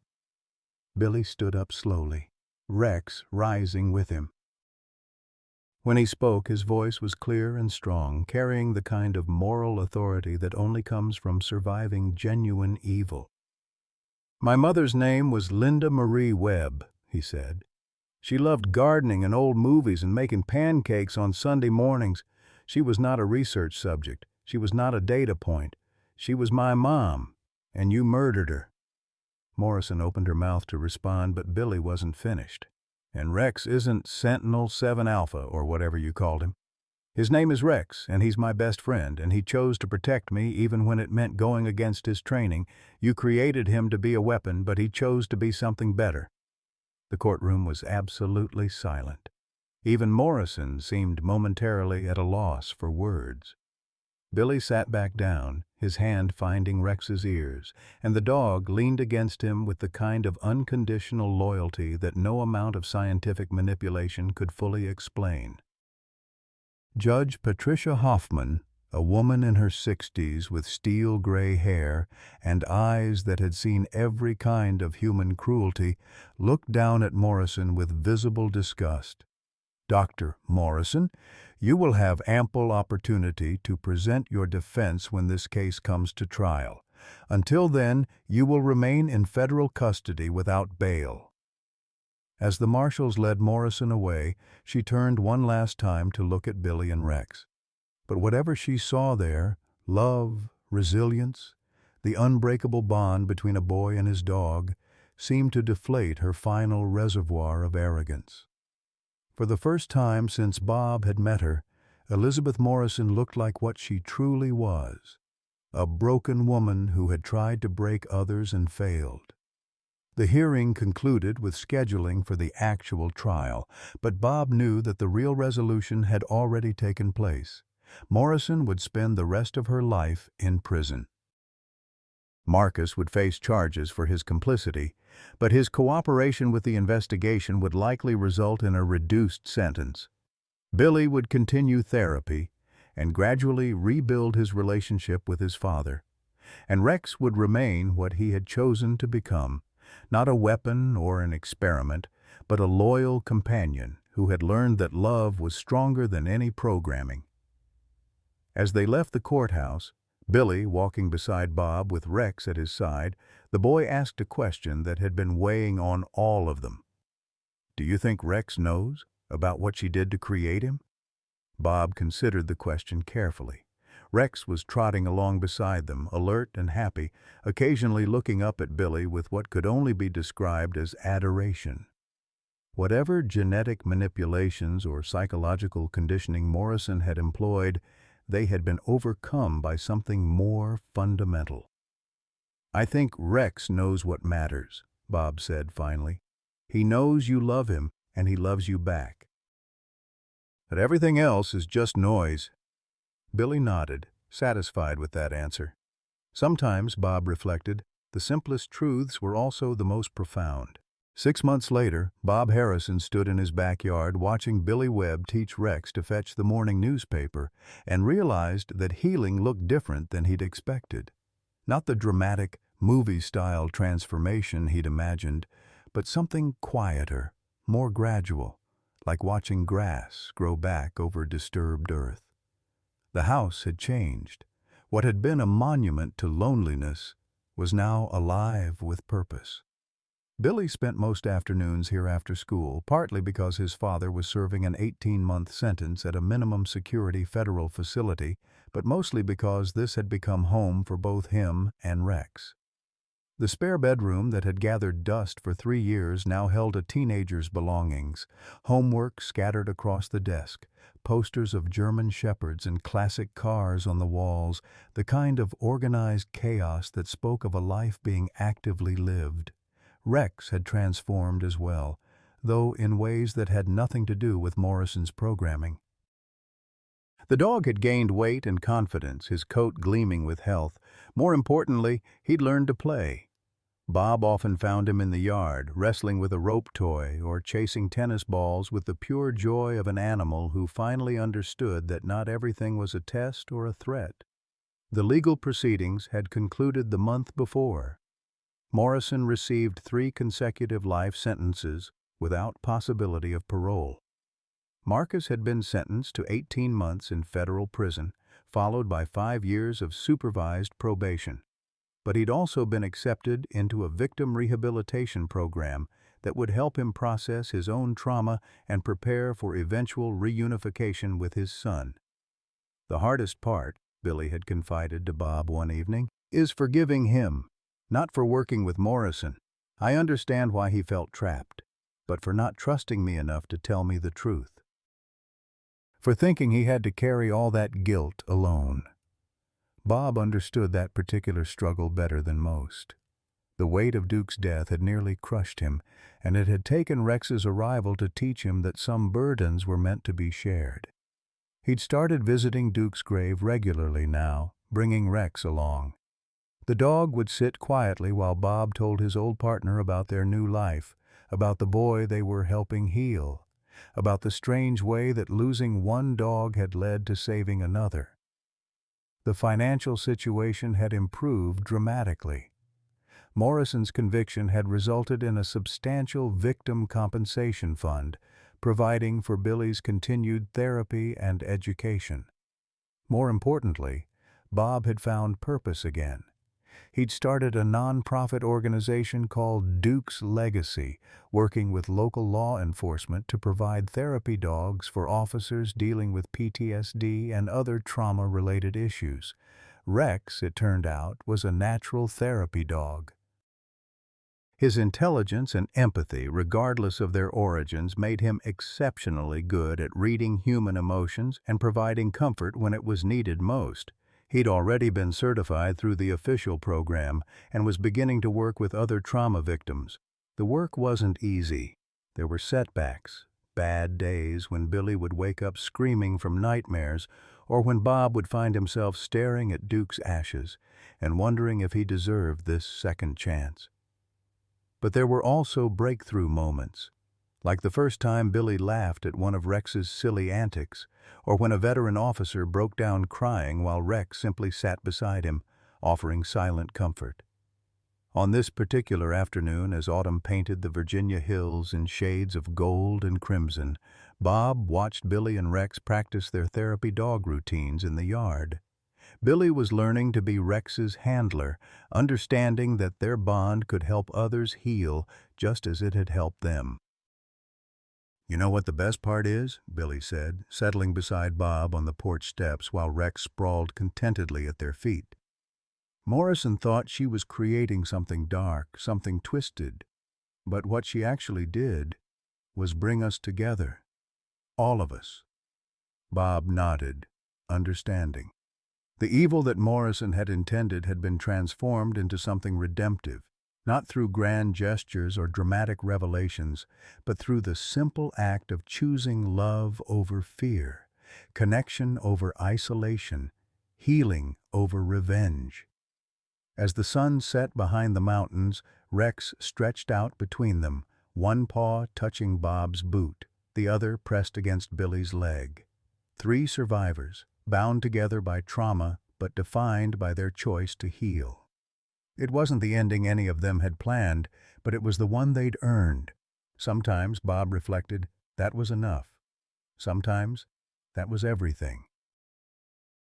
A: Billy stood up slowly, Rex rising with him. When he spoke, his voice was clear and strong, carrying the kind of moral authority that only comes from surviving genuine evil. "My mother's name was Linda Marie Webb," he said. "She loved gardening and old movies and making pancakes on Sunday mornings. She was not a research subject. She was not a data point. She was my mom, and you murdered her." Morrison opened her mouth to respond, but Billy wasn't finished. "And Rex isn't Sentinel-7 Alpha or whatever you called him. His name is Rex, and he's my best friend, and he chose to protect me even when it meant going against his training. You created him to be a weapon, but he chose to be something better." The courtroom was absolutely silent. Even Morrison seemed momentarily at a loss for words. Billy sat back down, his hand finding Rex's ears, and the dog leaned against him with the kind of unconditional loyalty that no amount of scientific manipulation could fully explain. Judge Patricia Hoffman, a woman in her 60s with steel-gray hair and eyes that had seen every kind of human cruelty, looked down at Morrison with visible disgust. "Dr. Morrison, you will have ample opportunity to present your defense when this case comes to trial. Until then, you will remain in federal custody without bail." As the marshals led Morrison away, she turned one last time to look at Billy and Rex. But whatever she saw there, love, resilience, the unbreakable bond between a boy and his dog, seemed to deflate her final reservoir of arrogance. For the first time since Bob had met her, Elizabeth Morrison looked like what she truly was, a broken woman who had tried to break others and failed. The hearing concluded with scheduling for the actual trial, but Bob knew that the real resolution had already taken place. Morrison would spend the rest of her life in prison. Marcus would face charges for his complicity, but his cooperation with the investigation would likely result in a reduced sentence. Billy would continue therapy and gradually rebuild his relationship with his father, and Rex would remain what he had chosen to become, not a weapon or an experiment, but a loyal companion who had learned that love was stronger than any programming. As they left the courthouse, Billy walking beside Bob with Rex at his side, the boy asked a question that had been weighing on all of them. "Do you think Rex knows about what she did to create him?" Bob considered the question carefully. Rex was trotting along beside them, alert and happy, occasionally looking up at Billy with what could only be described as adoration. Whatever genetic manipulations or psychological conditioning Morrison had employed, they had been overcome by something more fundamental. "I think Rex knows what matters," Bob said finally. "He knows you love him, and he loves you back. But everything else is just noise." Billy nodded, satisfied with that answer. Sometimes, Bob reflected, the simplest truths were also the most profound. 6 months later, Bob Harrison stood in his backyard watching Billy Webb teach Rex to fetch the morning newspaper and realized that healing looked different than he'd expected. Not the dramatic, movie-style transformation he'd imagined, but something quieter, more gradual, like watching grass grow back over disturbed earth. The house had changed. What had been a monument to loneliness was now alive with purpose. Billy spent most afternoons here after school, partly because his father was serving an 18-month sentence at a minimum security federal facility, but mostly because this had become home for both him and Rex. The spare bedroom that had gathered dust for 3 years now held a teenager's belongings, homework scattered across the desk, posters of German shepherds and classic cars on the walls, the kind of organized chaos that spoke of a life being actively lived. Rex had transformed as well, though in ways that had nothing to do with Morrison's programming. The dog had gained weight and confidence, his coat gleaming with health. More importantly, he'd learned to play. Bob often found him in the yard, wrestling with a rope toy or chasing tennis balls with the pure joy of an animal who finally understood that not everything was a test or a threat. The legal proceedings had concluded the month before. Morrison received 3 consecutive life sentences without possibility of parole. Marcus had been sentenced to 18 months in federal prison, followed by 5 years of supervised probation. But he'd also been accepted into a victim rehabilitation program that would help him process his own trauma and prepare for eventual reunification with his son. "The hardest part," Billy had confided to Bob one evening, "is forgiving him. Not for working with Morrison. I understand why he felt trapped, but for not trusting me enough to tell me the truth. For thinking he had to carry all that guilt alone." Bob understood that particular struggle better than most. The weight of Duke's death had nearly crushed him, and it had taken Rex's arrival to teach him that some burdens were meant to be shared. He'd started visiting Duke's grave regularly now, bringing Rex along. The dog would sit quietly while Bob told his old partner about their new life, about the boy they were helping heal, about the strange way that losing one dog had led to saving another. The financial situation had improved dramatically. Morrison's conviction had resulted in a substantial victim compensation fund, providing for Billy's continued therapy and education. More importantly, Bob had found purpose again. He'd started a non-profit organization called Duke's Legacy, working with local law enforcement to provide therapy dogs for officers dealing with PTSD and other trauma-related issues. Rex, it turned out, was a natural therapy dog. His intelligence and empathy, regardless of their origins, made him exceptionally good at reading human emotions and providing comfort when it was needed most. He'd already been certified through the official program and was beginning to work with other trauma victims. The work wasn't easy. There were setbacks, bad days when Billy would wake up screaming from nightmares, or when Bob would find himself staring at Duke's ashes and wondering if he deserved this second chance. But there were also breakthrough moments, like the first time Billy laughed at one of Rex's silly antics, or when a veteran officer broke down crying while Rex simply sat beside him, offering silent comfort. On this particular afternoon, as autumn painted the Virginia hills in shades of gold and crimson, Bob watched Billy and Rex practice their therapy dog routines in the yard. Billy was learning to be Rex's handler, understanding that their bond could help others heal just as it had helped them. "You know what the best part is?" Billy said, settling beside Bob on the porch steps while Rex sprawled contentedly at their feet. Morrison thought she was creating something dark, something twisted, but what she actually did was bring us together, all of us. Bob nodded, understanding. The evil that Morrison had intended had been transformed into something redemptive, not through grand gestures or dramatic revelations, but through the simple act of choosing love over fear, connection over isolation, healing over revenge. As the sun set behind the mountains, Rex stretched out between them, one paw touching Bob's boot, the other pressed against Billy's leg. 3 survivors, bound together by trauma but defined by their choice to heal. It wasn't the ending any of them had planned, but it was the one they'd earned. Sometimes, Bob reflected, that was enough. Sometimes, that was everything.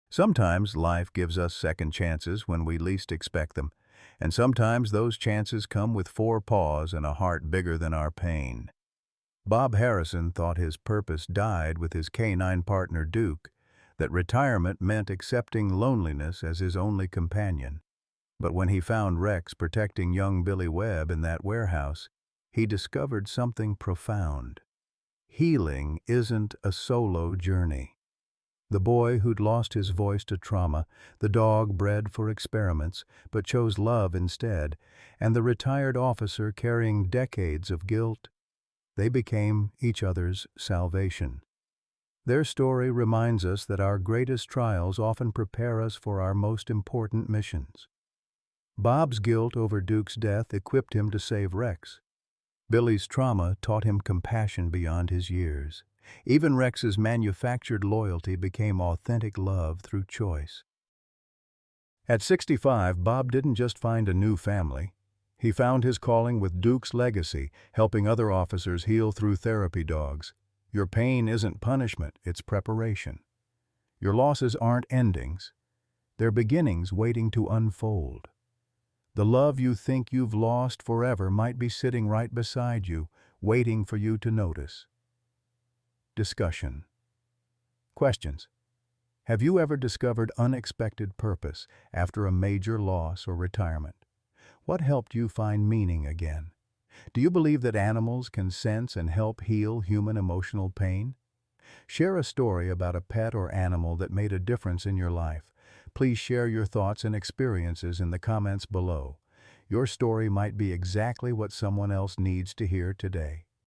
A: Sometimes life gives us second chances when we least expect them, and sometimes those chances come with 4 paws and a heart bigger than our pain. Bob Harrison thought his purpose died with his canine partner Duke, that retirement meant accepting loneliness as his only companion. But when he found Rex protecting young Billy Webb in that warehouse, he discovered something profound. Healing isn't a solo journey. The boy who'd lost his voice to trauma, the dog bred for experiments but chose love instead, and the retired officer carrying decades of guilt, they became each other's salvation. Their story reminds us that our greatest trials often prepare us for our most important missions. Bob's guilt over Duke's death equipped him to save Rex. Billy's trauma taught him compassion beyond his years. Even Rex's manufactured loyalty became authentic love through choice. At 65, Bob didn't just find a new family. He found his calling with Duke's Legacy, helping other officers heal through therapy dogs. Your pain isn't punishment, it's preparation. Your losses aren't endings. They're beginnings waiting to unfold. The love you think you've lost forever might be sitting right beside you, waiting for you to notice. Discussion. Questions. Have you ever discovered unexpected purpose after a major loss or retirement? What helped you find meaning again? Do you believe that animals can sense and help heal human emotional pain? Share a story about a pet or animal that made a difference in your life. Please share your thoughts and experiences in the comments below. Your story might be exactly what someone else needs to hear today.